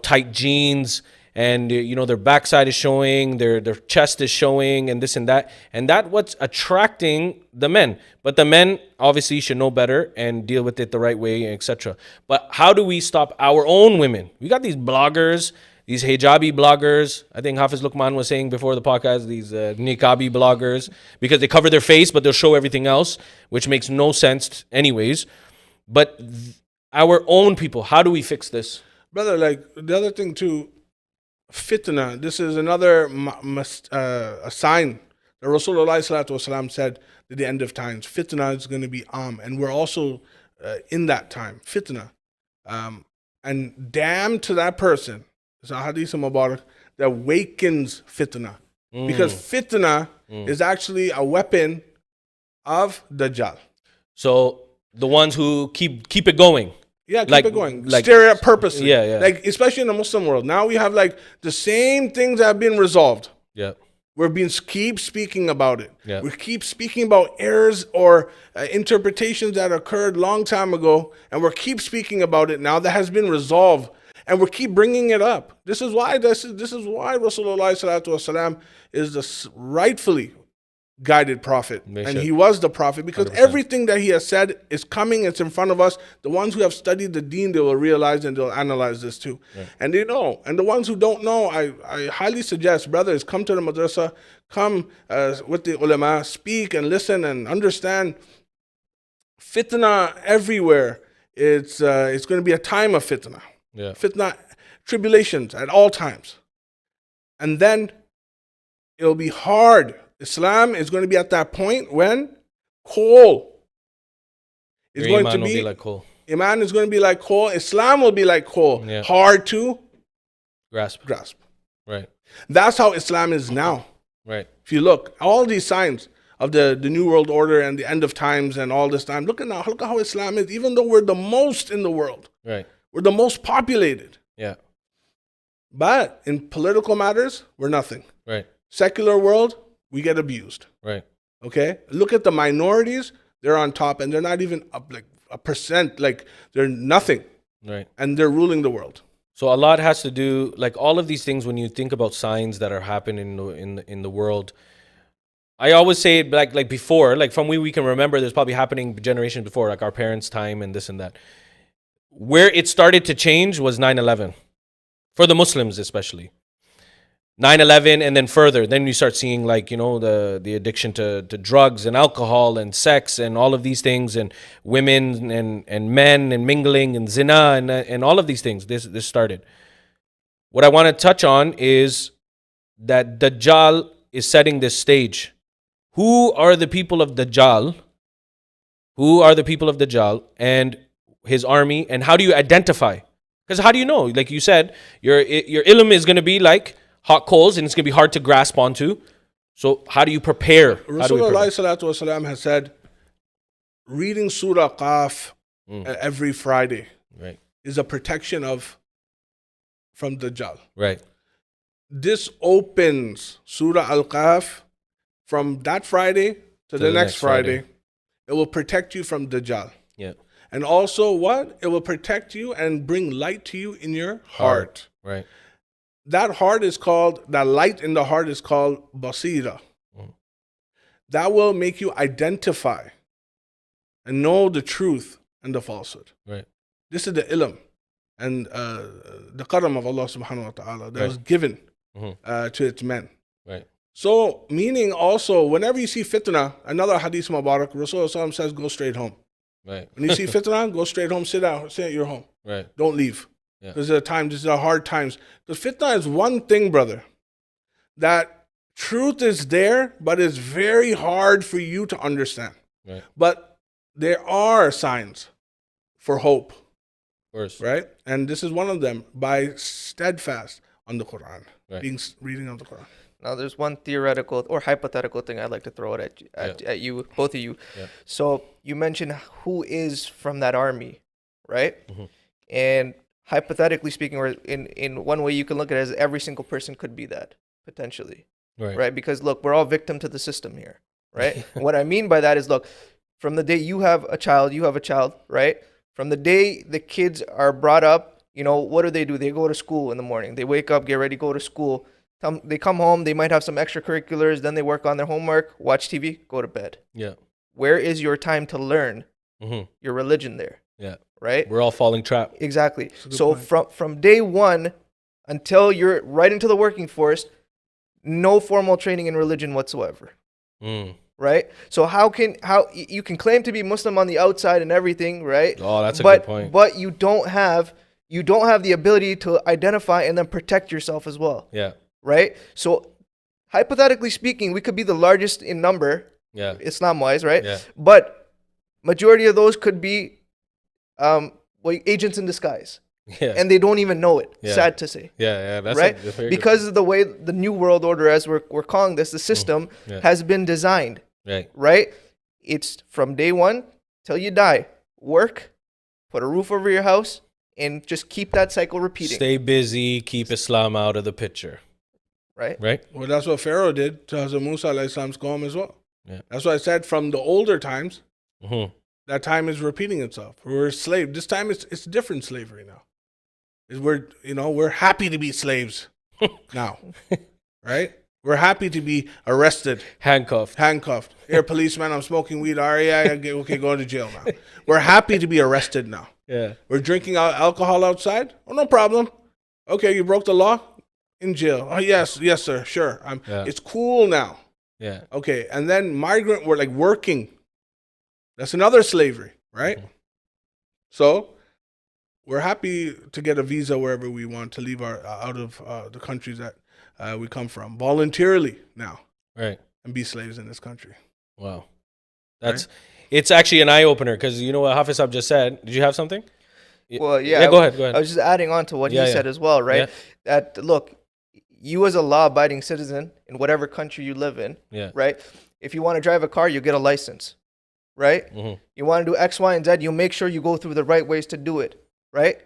tight jeans, and their backside is showing, their chest is showing, and this and that. And that's what's attracting the men. But the men obviously should know better and deal with it the right way, etc. But how do we stop our own women? We got these bloggers, these hijabi bloggers. I think Hafiz Luqman was saying before the podcast, these niqabi bloggers, because they cover their face, but they'll show everything else, which makes no sense anyways. But our own people, how do we fix this?
Brother, like the other thing too, fitna, this is another a sign that Rasulullah ﷺ said at the end of times, fitna is going to be and we're also in that time, fitna. And damn to that person, it's a hadith mubarak that wakens fitna. Because fitna is actually a weapon of Dajjal.
So the ones who keep it going.
Yeah, keep it going. Stir it up purposely.
Yeah.
Like, especially in the Muslim world. Now we have like the same things that have been resolved.
Yeah.
We're keep speaking about it.
Yeah.
We keep speaking about errors or interpretations that occurred long time ago, and we keep speaking about it now that has been resolved, and we keep bringing it up. This is why Rasulullah ﷺ is the rightfully guided prophet, and he was the prophet, because
100%.
Everything that he has said is coming. It's in front of us. The ones who have studied the deen, they will realize and they'll analyze this too. Right. And they know. And the ones who don't know, I highly suggest, brothers, come to the madrasa, come with the ulama, speak and listen and understand. Fitna everywhere. It's going to be a time of fitna.
Yeah.
Fitna, tribulations at all times. And then it'll be hard. Islam is going to be at that point when coal is going to be
like coal.
Iman is going to be like coal. Islam will be like coal.
Yeah.
Hard to
grasp. Right.
That's how Islam is now.
Right.
If you look, all these signs of the New World Order and the end of times and all this time, look at how Islam is, even though we're the most in the world.
Right.
We're the most populated.
Yeah.
But in political matters, we're nothing.
Right.
Secular world, we get abused.
Right.
Okay? Look at the minorities, they're on top, and they're not even up like a percent, like they're nothing.
Right.
And they're ruling the world.
So a lot has to do, like all of these things, when you think about signs that are happening in the world, I always say it like before, like from we can remember, there's probably happening generations before, like our parents' time and this and that. Where it started to change was 9/11, for the Muslims especially. 9/11 and then further, then you start seeing like, the addiction to drugs and alcohol and sex and all of these things, and women and men and mingling and zina and all of these things. This started. What I want to touch on is that Dajjal is setting this stage. Who are the people of Dajjal? Who are the people of Dajjal and his army, and how do you identify? Because how do you know? Like you said, your ilm is going to be like hot coals, and it's going to be hard to grasp onto. So how do you prepare?
Rasulullah ﷺ has said, reading Surah Qaf every Friday is a protection from Dajjal.
Right.
This opens Surah Al-Qaf from that Friday to the next Friday. It will protect you from Dajjal.
Yeah.
And also what? It will protect you and bring light to you in your heart.
Right.
That light in the heart is called basira. That will make you identify and know the truth and the falsehood.
Right.
This is the ilm and the qaram of Allah subhanahu wa ta'ala that was given to its men.
Right.
So, meaning also, whenever you see fitna, another hadith mubarak, Rasulullah says, go straight home.
Right.
When you see fitna, go straight home, sit at your home.
Right.
Don't leave.
Yeah.
These are hard times. Because fitna is one thing, brother, that truth is there, but it's very hard for you to understand.
Right.
But there are signs for hope.
Of course.
Right? And this is one of them, by steadfast on the Quran,
right.
reading of the Quran.
Now, there's one theoretical or hypothetical thing I'd like to throw it at you, both of you.
Yeah.
So you mentioned who is from that army, right?
Mm-hmm.
And hypothetically speaking, or in one way you can look at it as every single person could be that potentially, right? Because look, we're all victim to the system here, right? What I mean by that is, look, from the day you have a child, right? From the day the kids are brought up, you know, what do? They go to school in the morning. They wake up, get ready, go to school. They come home, they might have some extracurriculars, then they work on their homework, watch TV, go to bed.
Yeah.
Where is your time to learn your religion there?
Yeah.
Right?
We're all falling trap.
Exactly. So from day one until you're right into the working force, no formal training in religion whatsoever. Right? So how you can claim to be Muslim on the outside and everything, right?
Oh, that's a good point.
But you don't have the ability to identify and then protect yourself as well.
Yeah.
Right? So hypothetically speaking, we could be the largest in number, Islam-wise, right?
Yeah.
But majority of those could be agents in disguise.
Yeah.
And they don't even know it.
Yeah.
Sad to say.
Yeah, that's
right?
Because
of the way the new world order, as we're calling this, the system has been designed. Right? It's from day one till you die. Work, put a roof over your house, and just keep that cycle repeating.
Stay busy, keep Islam out of the picture. Right?
Well, that's what Pharaoh did to Hazrat Musa alayhi salam's qawm as well.
Yeah.
That's why I said from the older times, that time is repeating itself. We're a slave. This time it's different slavery now. We're happy to be slaves now, right? We're happy to be arrested,
handcuffed.
Here, policeman, I'm smoking weed. Okay, go to jail now. We're happy to be arrested now.
Yeah.
We're drinking alcohol outside. Oh, no problem. Okay, you broke the law. In jail. Oh, yes, sir. Sure. It's cool now.
Yeah.
Okay, and then migrant were like working. That's another slavery, right? So we're happy to get a visa wherever we want to leave out of the countries that we come from voluntarily now,
right?
And be slaves in this country.
Wow, it's actually an eye opener because you know what Hafiz just said. Did you have something?
Well, yeah.
Go ahead.
I was just adding on to what he said as well, right? Yeah. That look, you as a law-abiding citizen in whatever country you live in, right? If you want to drive a car, you get a license, right? You want to do X, Y, and Z, you make sure you go through the right ways to do it, right?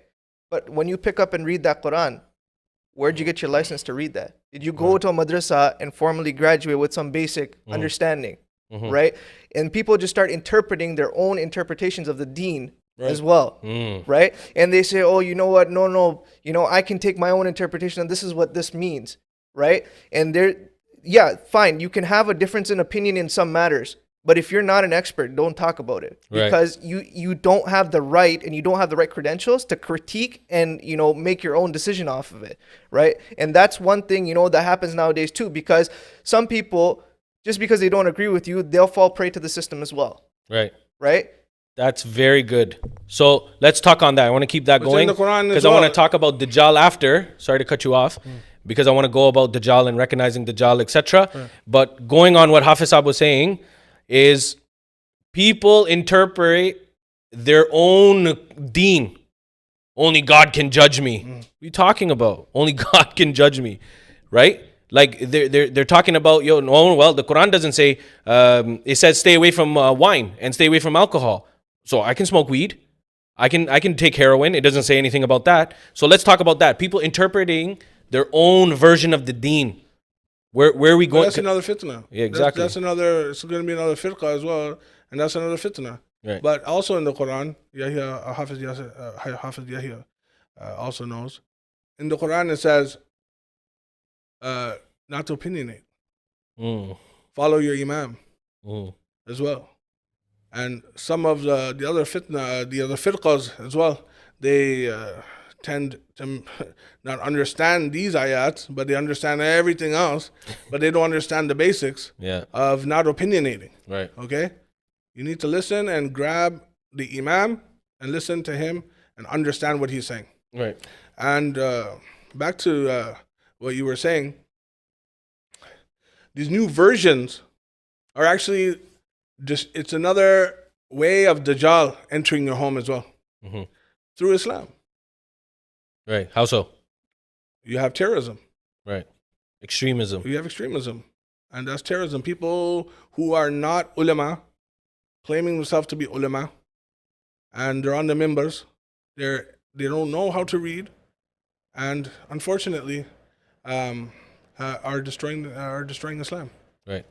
But when you pick up and read that Quran, where'd you get your license to read that? Did you go to a madrasa and formally graduate with some basic understanding, right? And people just start interpreting their own interpretations of the deen as well, right? And they say, oh, you know what? No, I can take my own interpretation and this is what this means, right? And fine, you can have a difference in opinion in some matters, but if you're not an expert, don't talk about it because you don't have the right and you don't have the right credentials to critique and, make your own decision off of it, right? And that's one thing, that happens nowadays too, because some people, just because they don't agree with you, they'll fall prey to the system as well. Right?
That's very good. So let's talk on that. I want to keep that going because I want to talk about Dajjal after. Sorry to cut you off because I want to go about Dajjal and recognizing Dajjal, etc. But going on what Hafiz was saying is people interpret their own deen. Only God can judge me. What are you talking about? Only God can judge me, right? Like they're talking about the Quran doesn't say. It says stay away from wine and stay away from alcohol. So I can smoke weed. I can take heroin. It doesn't say anything about that. So let's talk about that. People interpreting their own version of the deen. Where are we going?
That's another fitna.
Yeah, exactly.
That's another. It's going to be another firqa as well, and that's another fitna.
Right.
But also in the Quran, Hafiz Yahya also knows. In the Quran it says not to opinionate. Follow your imam as well. And some of the other fitna, the other firqas as well, they tend to not understand these ayats, but they understand everything else, but they don't understand the basics of not opinionating.
Right.
Okay? You need to listen and grab the imam and listen to him and understand what he's saying.
Right.
And back to what you were saying, these new versions are actually just, it's another way of Dajjal entering your home as well. Through Islam.
Right. How so?
You have terrorism.
Right. Extremism.
You have extremism, and that's terrorism. People who are not ulama, claiming themselves to be ulama, and they're on the mimbars. They don't know how to read, and unfortunately, are destroying Islam.
Right.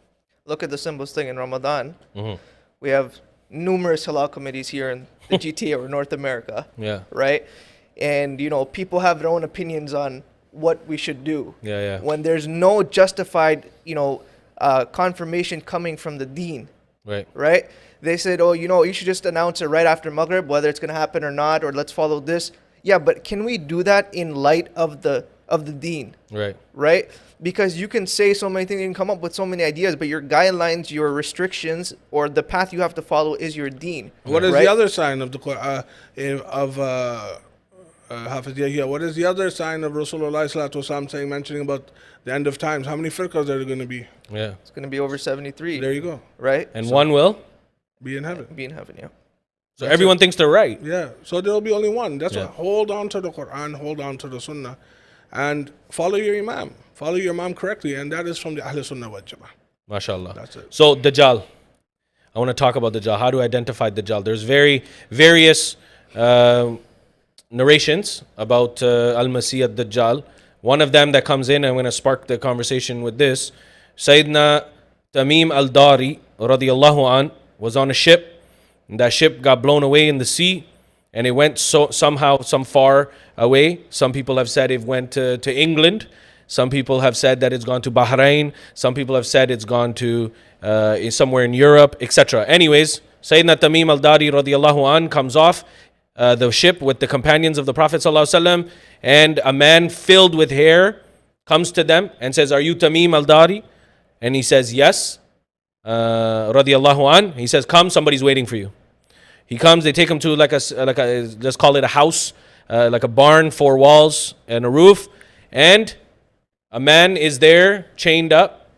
Look at the simplest thing in Ramadan.
Mm-hmm.
We have numerous halal committees here in the GTA or North America.
Yeah.
Right? And, people have their own opinions on what we should do.
Yeah.
When there's no justified, confirmation coming from the deen.
Right.
Right? They said, you should just announce it right after Maghrib, whether it's going to happen or not, or let's follow this. Yeah, but can we do that in light of the deen?
Right.
Right? Because you can say so many things, you can come up with so many ideas, but your guidelines, your restrictions, or the path you have to follow is your deen.
What is the other sign of the Hafiz Yahya? What is the other sign of Rasulullah sallallahu alaihi wasallam mentioning about the end of times? How many firqas are there going to be?
Yeah.
It's going to be over 73.
There you go.
Right?
And one will
be in heaven.
Be in heaven, yeah.
So everyone thinks they're right.
Yeah. So there will be only one. That's why hold on to the Quran, hold on to the Sunnah, and follow your Imam. Follow your Imam correctly, and that is from the Ahl Sunnah wal Jama'ah.
MashaAllah.
That's it.
So Dajjal. I want to talk about Dajjal. How to identify Dajjal. There's various narrations about Al-Masih ad-Dajjal. One of them that comes in, I'm going to spark the conversation with this. Sayyidina Tamim al-Dari radiyallahu an was on a ship. And that ship got blown away in the sea. And it went somehow some far away. Some people have said it went to England. Some people have said that it's gone to Bahrain. Some people have said it's gone to somewhere in Europe, etc. Anyways, Sayyidina Tamim al-Dari radiyallahu an comes off the ship with the companions of the Prophet ﷺ, and a man filled with hair comes to them and says, "Are you Tamim al-Dari?" And he says, "Yes." Radiyallahu an. He says, "Come, somebody's waiting for you." He comes. They take him to like a let's call it a house, like a barn, 4 walls and a roof, and a man is there chained up,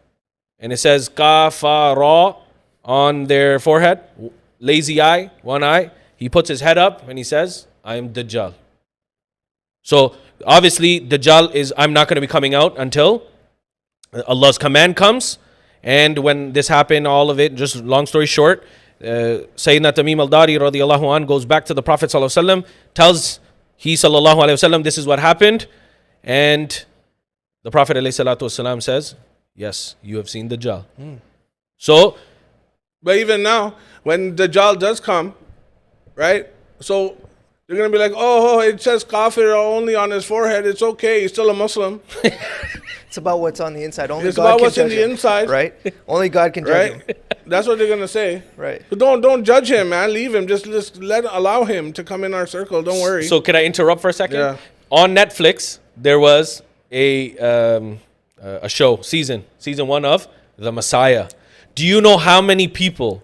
and it says Kafara on their forehead, lazy eye, one eye. He puts his head up and he says, "I am Dajjal." So obviously Dajjal is, I'm not going to be coming out until Allah's command comes. And when this happened, all of it, just long story short, Sayyidina Tamim al-Dari radiyallahu an goes back to the Prophet sallallahu alaihi wasallam, tells he sallallahu alaihi wasallam, this is what happened. And the Prophet alayhi salatu wasallam says, "Yes, you have seen Dajjal." So,
but even now, when Dajjal does come, right? So they're going to be like, oh, it says kafir only on his forehead. It's okay. He's still a Muslim.
It's about what's on the inside. Only
it's
God
about
can
what's
judge
in the
him,
inside.
right? Only God can judge him.
That's what they're going to say.
Right.
But don't judge him, man. Leave him. Just allow him to come in our circle. Don't worry.
So can I interrupt for a second?
Yeah.
On Netflix, there was a show, season 1 of The Messiah. Do you know how many people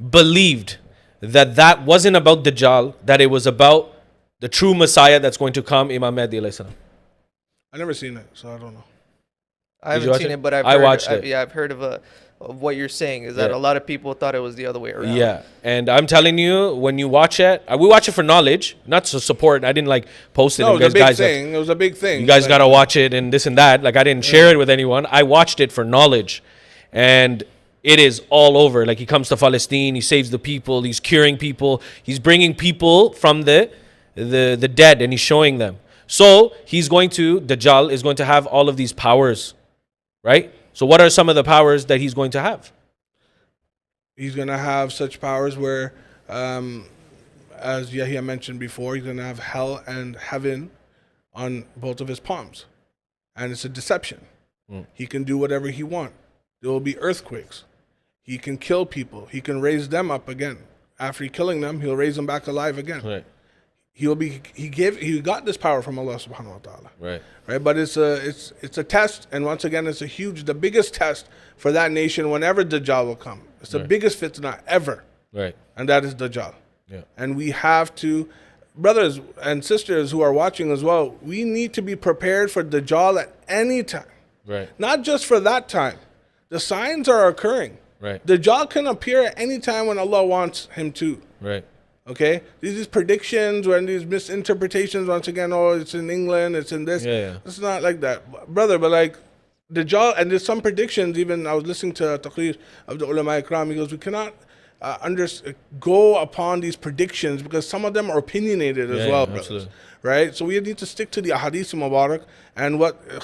believed that wasn't about Dajjal, that it was about the true Messiah that's going to come, Imam Mahdi alayhi salam?
I never seen it, so I don't know.
I haven't seen it, but I've heard of what you're saying, is that a lot of people thought it was the other way around.
Yeah, and I'm telling you, when you watch it, we watch it for knowledge, not to support. I didn't post it.
No, it was a big thing. It was a big thing.
You guys got to watch it and this and that. I didn't share it with anyone. I watched it for knowledge, and it is all over. He comes to Palestine, he saves the people, he's curing people, he's bringing people from the dead, and he's showing them. So Dajjal is going to have all of these powers, right? So what are some of the powers that he's going to have?
He's going to have such powers where, as Yahya mentioned before, he's going to have hell and heaven on both of his palms. And it's a deception. He can do whatever he wants. There will be earthquakes. He can kill people. He can raise them up again. After killing them, he'll raise them back alive again.
Right.
He got this power from Allah subhanahu wa ta'ala.
Right.
Right. But it's a test, and once again, it's the biggest test for that nation whenever Dajjal will come. It's the biggest fitna ever.
Right.
And that is Dajjal.
Yeah.
And we have to, brothers and sisters who are watching as well, we need to be prepared for Dajjal at any time.
Right.
Not just for that time. The signs are occurring.
Right.
Dajjal can appear at any time when Allah wants him to.
Right.
Okay? These predictions and these misinterpretations, once again, oh, it's in England, it's in this.
Yeah.
It's not like that. Brother, but Dajjal, and there's some predictions, even I was listening to a taqreer of the ulama ikram, he goes, we cannot go upon these predictions because some of them are opinionated as well, brothers.
Absolutely.
Right? So we need to stick to the ahadith mubarak and what the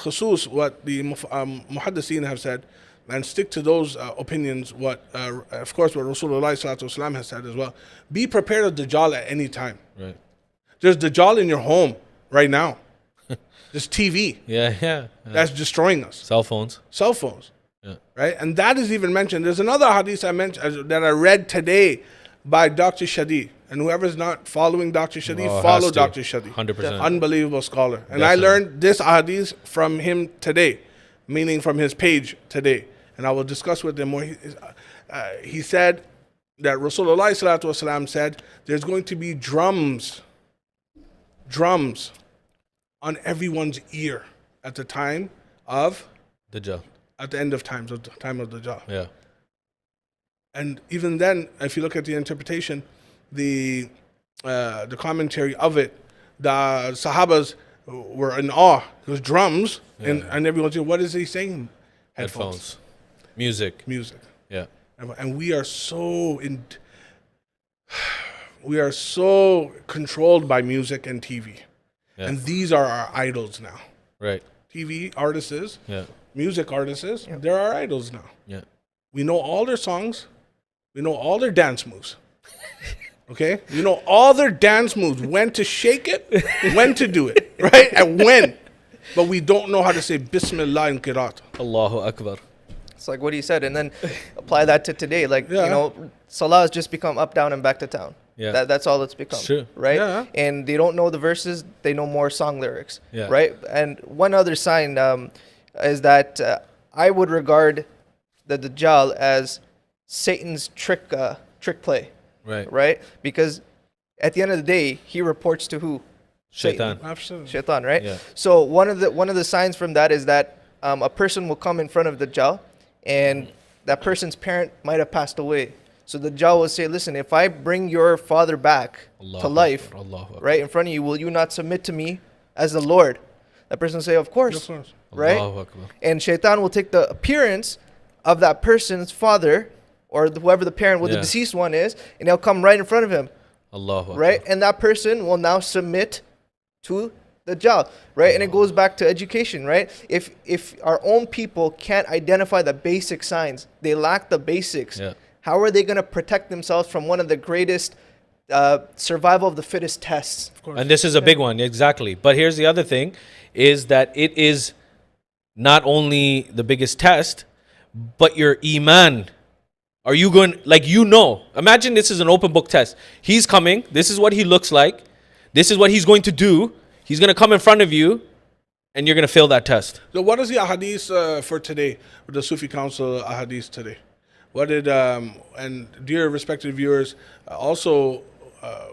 muhaddiseen have said, and stick to those opinions, of course, what Rasulullah sallallahu alaihi wasallam has said as well. Be prepared of Dajjal at any time.
Right.
There's Dajjal in your home right now. There's TV.
Yeah.
That's destroying us.
Cell phones.
Yeah. Right? And that is even mentioned. There's another hadith I mentioned that I read today by Dr. Shadi. And whoever's not following Dr. Shadi, follow Dr. Shadi.
100%.
Unbelievable scholar. And
Definitely.
I learned this hadith from him today, meaning from his page today. And I will discuss with him more. He said that Rasulullah sallallahu alaihi wasallam said there's going to be drums on everyone's ear at the time of
Dajjal.
at the end of times, at the time of Dajjal.
Yeah.
And even then, if you look at the interpretation, the commentary of it, the Sahabas were in awe. It was drums, and everyone's saying, what is he saying?
Headphones. Music. Yeah.
And we are so controlled by music and TV.
Yeah.
And these are our idols now.
Right.
TV artists,
Yeah.
music artists, they're our idols now.
Yeah.
We know all their songs. We know all their dance moves. Okay? We know all their dance moves, when to shake it, when to do it, right? And when. But we don't know how to say Bismillah in Qiraat.
Allahu Akbar.
It's like what he said, and then apply that to today. Like, Salah has just become up, down, and back to town.
Yeah.
That's all it's become.
It's true.
Right?
Yeah.
And they don't know the verses, they know more song lyrics.
Yeah.
Right? And one other sign is that I would regard the Dajjal as Satan's trick play.
Right.
Right? Because at the end of the day, he reports to who?
Shaitan.
Absolutely.
Shaitan, right?
Yeah.
So one of the signs from that is that a person will come in front of the Dajjal, and that person's parent might have passed away. So the Dajjal will say, listen, if I bring your father back to life, right, in front of you, will you not submit to me as the Lord? That person will say, of course. Right?
Allahu Akbar.
And Shaitan will take the appearance of that person's father, or whoever the parent, the deceased one is, and they'll come right in front of him.
Allahu Akbar.
Right? And that person will now submit to the Dajjal, right? And it goes back to education, right? If our own people can't identify the basic signs, they lack the basics, how are they going to protect themselves from one of the greatest survival of the fittest tests?
Of course.
And this is a big one, exactly. But here's the other thing, is that it is not only the biggest test, but your iman. Are you going, imagine this is an open book test. He's coming, this is what he looks like, this is what he's going to do. He's going to come in front of you, and you're going to fail that test.
So what is the ahadith for today, with the Sufi Council ahadith today? What did, and dear respected viewers, also,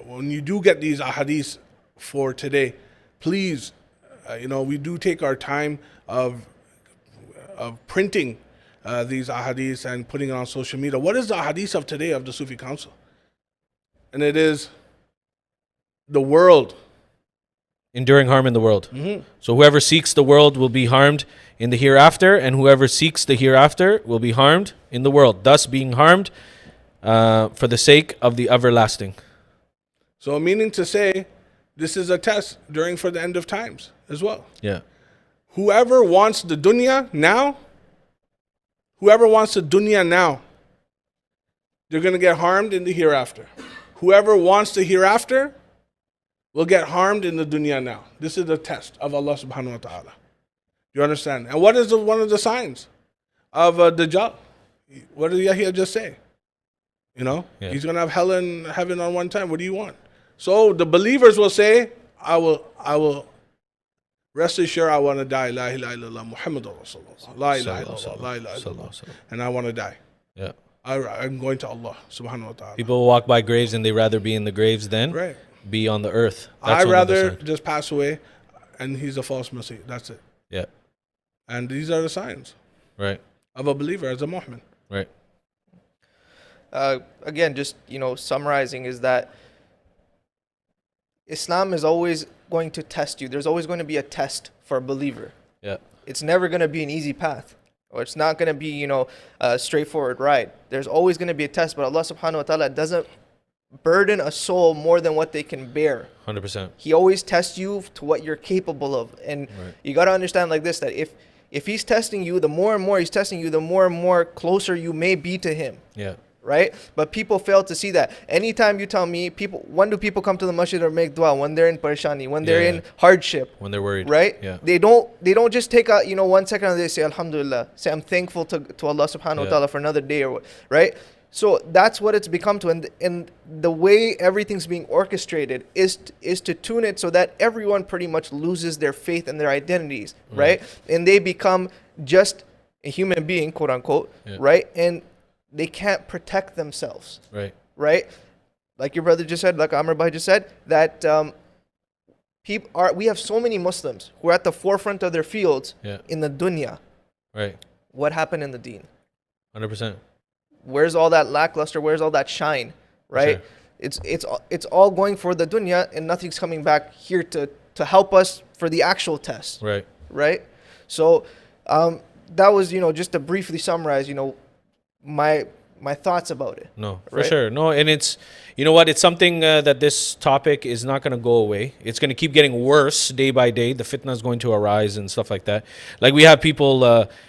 when you do get these ahadith for today, please, we do take our time of printing these ahadith and putting it on social media. What is the ahadith of today of the Sufi Council? And it is the world.
Enduring harm in the world.
Mm-hmm.
So whoever seeks the world will be harmed in the hereafter, and whoever seeks the hereafter will be harmed in the world, thus being harmed for the sake of the everlasting.
So meaning to say, this is a test for the end of times as well.
Yeah.
Whoever wants the dunya now, they're going to get harmed in the hereafter. Whoever wants the hereafter will get harmed in the dunya now. This is the test of Allah subhanahu wa ta'ala. You understand? And what is one of the signs of Dajjal? What did Yahya just say? He's going to have hell and heaven on one time. What do you want? So the believers will say, I will rest assured, I want to die. La ilaha illallah Muhammadur Rasulullah. La ilaha illallah. La ilaha illallah. And I want to die.
Yeah.
I'm going to Allah subhanahu wa ta'ala.
People will walk by graves and they rather be in the graves than be on the earth.
I'd rather just pass away and he's a false messiah. That's it.
Yeah.
And these are the signs.
Right.
Of a believer as a mu'min.
Right.
Again, just, summarizing is that Islam is always going to test you. There's always going to be a test for a believer.
Yeah.
it's never going to be an easy path, or it's not going to be, a straightforward ride. There's always going to be a test, but Allah subhanahu wa ta'ala doesn't burden a soul more than what they can bear.
100%.
He always tests you to what you're capable of. And you got to understand like this, that if he's testing you, the more and more he's testing you, the more and more closer you may be to him.
Yeah.
Right? But people fail to see that. Anytime you tell me, when do people come to the masjid or make dua? When they're in parishani, when they're in hardship.
When they're worried.
Right?
Yeah.
They don't just take a 1 second and they say, Alhamdulillah. Say, I'm thankful to Allah subhanahu wa ta'ala for another day, or right? So that's what it's become to. And the way everything's being orchestrated is to tune it so that everyone pretty much loses their faith and their identities, right? And they become just a human being, quote unquote, right? And they can't protect themselves, right? Like your brother just said, like Aamer Bhai just said, that we have so many Muslims who are at the forefront of their fields in the dunya.
Right.
What happened in the deen?
100%.
Where's all that lackluster? Where's all that shine? Right? Sure. It's all going for the dunya, and nothing's coming back here to help us for the actual test.
Right.
Right? So that was, just to briefly summarize, my thoughts about it.
No, for sure. No, and it's, you know what? It's something that this topic is not going to go away. It's going to keep getting worse day by day. The fitna is going to arise and stuff like that. Like we have people,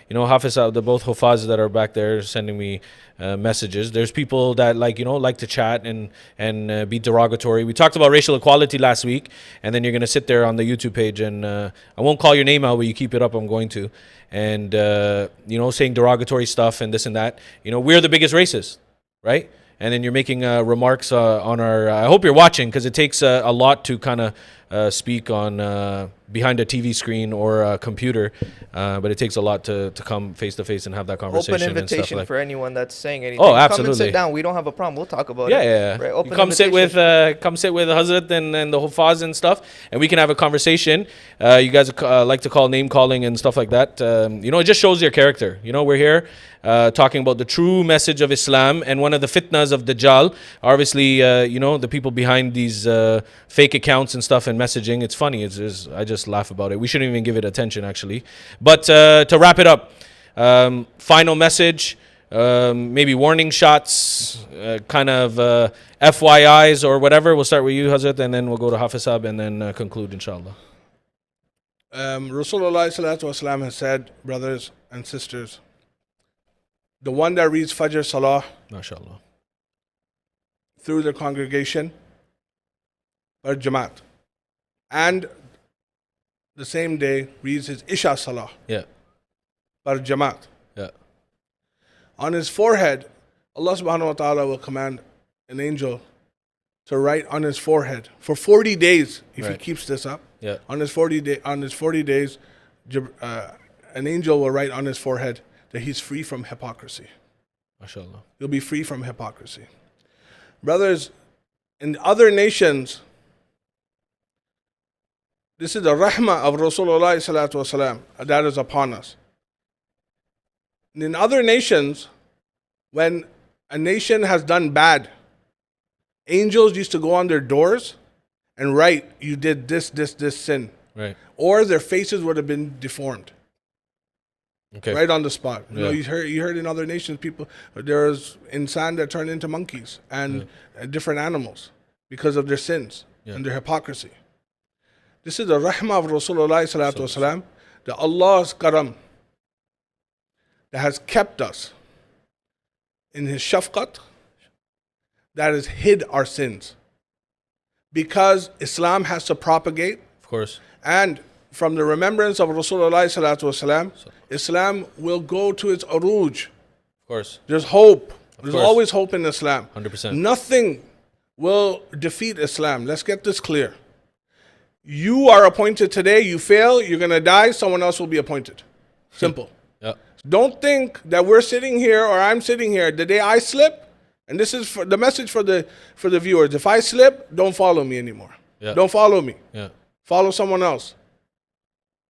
Hafiz, the both Hufaz that are back there sending me messages. There's people that like to chat and be derogatory. We talked about racial equality last week, and then you're going to sit there on the YouTube page and I won't call your name out, but you keep it up. I'm going to. And, saying derogatory stuff and this and that. We're the biggest racists, right? And then you're making remarks on our... I hope you're watching, because it takes a lot to kind of speak on behind a TV screen or a computer. But it takes a lot to come face-to-face and have that conversation.
Open invitation
and stuff like.
For anyone that's saying anything.
Oh, absolutely.
Come and sit down. We don't have a problem. We'll talk about it.
Yeah.
Right? Open
You come sit with Hazrat and the Hufaz and stuff, and we can have a conversation. You guys like to call name calling and stuff like that. It just shows your character. We're here talking about the true message of Islam, and one of the fitnas of Dajjal, obviously, the people behind these fake accounts and stuff and messaging. It's funny. I just laugh about it. We shouldn't even give it attention, actually. But to wrap it up, final message, maybe warning shots, kind of FYIs or whatever. We'll start with you, Hazrat, and then we'll go to Hafiz Sahib and then conclude, inshallah.
Rasulullah Sallallahu Alaihi Wasallam has said, brothers and sisters, the one that reads Fajr Salah,
MashaAllah,
through the congregation or Jamaat, and the same day reads his Isha Salah, or Jamaat, on his forehead, Allah subhanahu wa ta'ala will command an angel to write on his forehead for 40 days, if he keeps this up. On his 40 days, an angel will write on his forehead that he's free from hypocrisy.
MashaAllah.
You'll be free from hypocrisy. Brothers, in other nations, this is the rahmah of Rasulullah Sallallahu Alaihi Wasallam that is upon us. In other nations, when a nation has done bad, angels used to go on their doors and write, you did this sin.
Right.
Or their faces would have been deformed.
Okay.
Right on the spot. You heard in other nations, people, there's insan that turn into monkeys and different animals because of their sins and their hypocrisy. This is the rahmah of Rasulullah Sallallahu Alaihi Wasallam, the Allah's karam that has kept us in His shafqat, that has hid our sins. Because Islam has to propagate.
Of course.
And from the remembrance of Rasulullah Sallallahu Alaihi Wasallam, Islam will go to its aruj.
Of course.
There's hope. There's always hope in Islam.
100%.
Nothing will defeat Islam. Let's get this clear. You are appointed today, you fail, you're going to die, someone else will be appointed. Simple. Don't think that we're sitting here or I'm sitting here. The day I slip, and this is for the message for the viewers, if I slip, don't follow me anymore. Don't follow me. Follow someone else.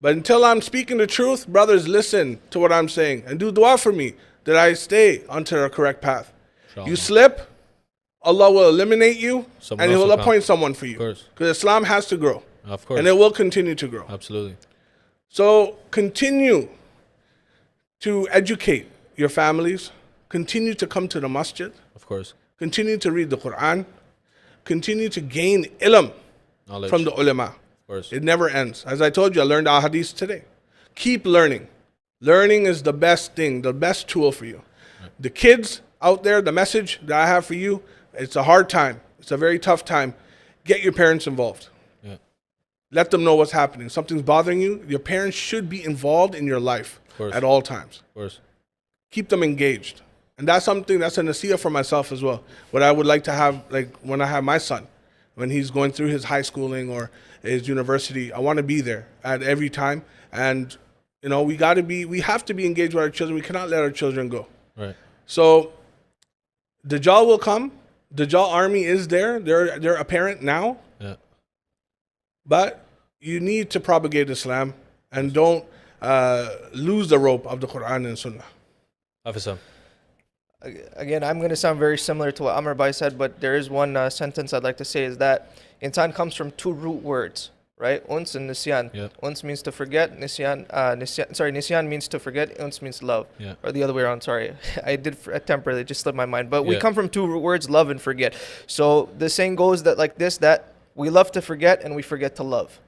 But until I'm speaking the truth, brothers, listen to what I'm saying and do dua for me that I stay onto a correct path. You slip, Allah will eliminate you and He will appoint someone for you. Because Islam has to grow.
Of course.
And it will continue to grow.
Absolutely.
So continue to educate your families. Continue to come to the masjid.
Of course.
Continue to read the Quran. Continue to gain ilm
Knowledge.
from the ulama.
Of course.
It never ends. As I told you, I learned al hadith today. Keep learning. Learning is the best thing, the best tool for you. The kids out there, the message that I have for you, it's a hard time. It's a very tough time. Get your parents involved.
Yeah.
Let them know what's happening. Something's bothering you. Your parents should be involved in your life at all times.
Of course.
Keep them engaged. And that's something, that's a nasiya for myself as well. What I would like to have, like when I have my son, when he's going through his high schooling or his university, I want to be there at every time. And, you know, we have to be engaged with our children. We cannot let our children go.
Right.
So, Dajjal will come. Dajjal army is there. They're apparent now.
Yeah.
But you need to propagate Islam and don't lose the rope of the Quran and Sunnah.
Hafiz.
Again, I'm going to sound very similar to what Aamer Bhai said, but there is one sentence I'd like to say is that insan comes from two root words, right? Uns and nisyan.
Yeah.
Uns means to forget, nisyan means to forget, uns means love.
Yeah.
Or the other way around, sorry. I did temporarily, just slipped my mind. But we
Yeah.
come from two root words, love and forget. So the saying goes that like this, that we love to forget and we forget to love.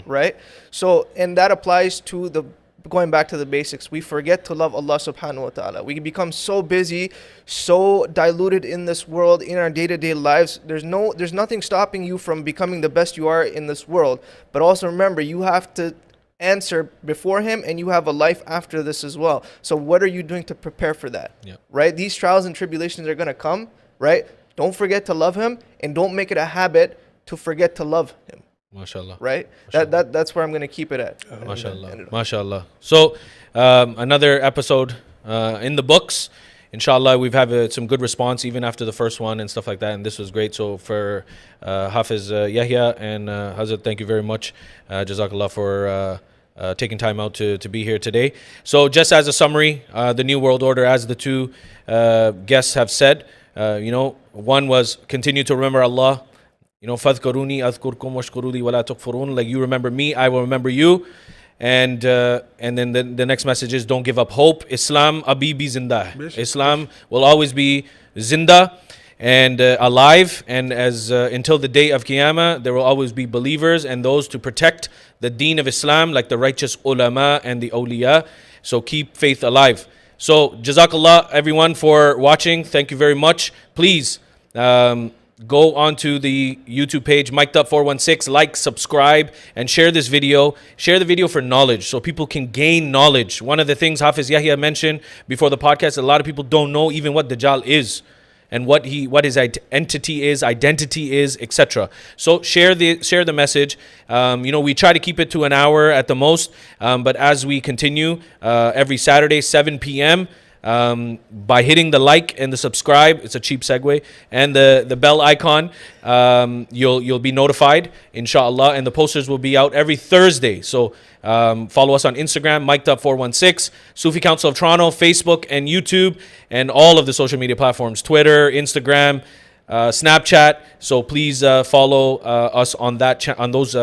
Right? So, and that applies to going back to the basics, we forget to love Allah subhanahu wa ta'ala. We become so busy, so diluted in this world, in our day-to-day lives. There's nothing stopping you from becoming the best you are in this world. But also remember, you have to answer before Him and you have a life after this as well. So what are you doing to prepare for that?
Yeah.
Right? These trials and tribulations are going to come, right? Don't forget to love Him and don't make it a habit to forget to love Him.
MashaAllah.
Right?
MashaAllah.
That's where I'm going to keep it at.
MashaAllah. MashaAllah. So, another episode in the books. Inshallah, we've had some good response even after the first one and stuff like that. And this was great. So, for Hafiz Yahya and Hazrat, thank you very much. Jazakallah for taking time out to be here today. So, just as a summary, the New World Order, as the two guests have said, one was continue to remember Allah. فَاذْكُرُونِي أَذْكُرْكُمْ وَاشْكُرُوا لِي وَلَا تَكْفُرُونَ. Like you remember me, I will remember you. And then the next message is don't give up hope. Islam abibi zinda. Islam will always be zinda and alive. And as until the day of Qiyamah, there will always be believers and those to protect the deen of Islam, like the righteous ulama and the awliya. So keep faith alive. So Jazakallah everyone for watching. Thank you very much. Please go onto the YouTube page, Mic'd Up 416, like, subscribe, and share this video. Share the video for knowledge so people can gain knowledge. One of the things Hafiz Yahya mentioned before the podcast, a lot of people don't know even what Dajjal is and what his identity is, etc. So share the message. We try to keep it to an hour at the most, but as we continue every Saturday, 7 p.m., by hitting the like and the subscribe, it's a cheap segue, and the bell icon, you'll be notified, inshallah, and the posters will be out every Thursday. So follow us on Instagram, Mic'd Up 416, Sufi Council of Toronto, Facebook and YouTube, and all of the social media platforms, Twitter, Instagram, Snapchat. So please follow us on those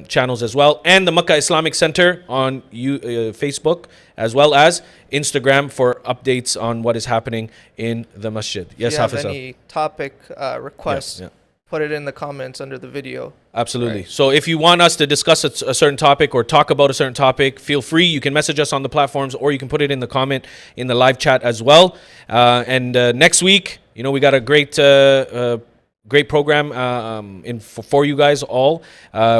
channels as well, and the Makkah Islamic Center on Facebook as well as Instagram for updates on what is happening in the masjid. Yes, Hafiz.
If you have any topic requests, put it in the comments under the video.
Absolutely. Right. So if you want us to discuss a certain topic or talk about a certain topic, feel free. You can message us on the platforms or you can put it in the comment in the live chat as well. And next week, we got a great program for you guys all,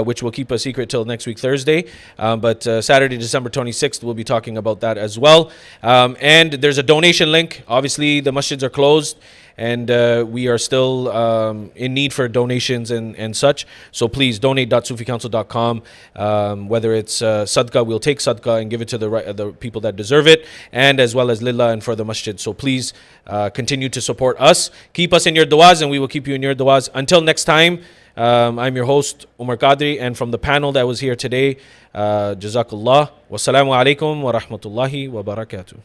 which we'll keep a secret till next week, Thursday. But Saturday, December 26th, we'll be talking about that as well. And there's a donation link. Obviously, the masjids are closed. And we are still in need for donations and such. So please donate.suficouncil.com. Whether it's sadaqah, we'll take sadaqah and give it to the people that deserve it, and as well as lillah and for the masjid. So please continue to support us. Keep us in your du'as, and we will keep you in your du'as. Until next time, I'm your host, Omar Qadri, and from the panel that was here today, Jazakallah. Wassalamu alaikum wa rahmatullahi wa barakatuh.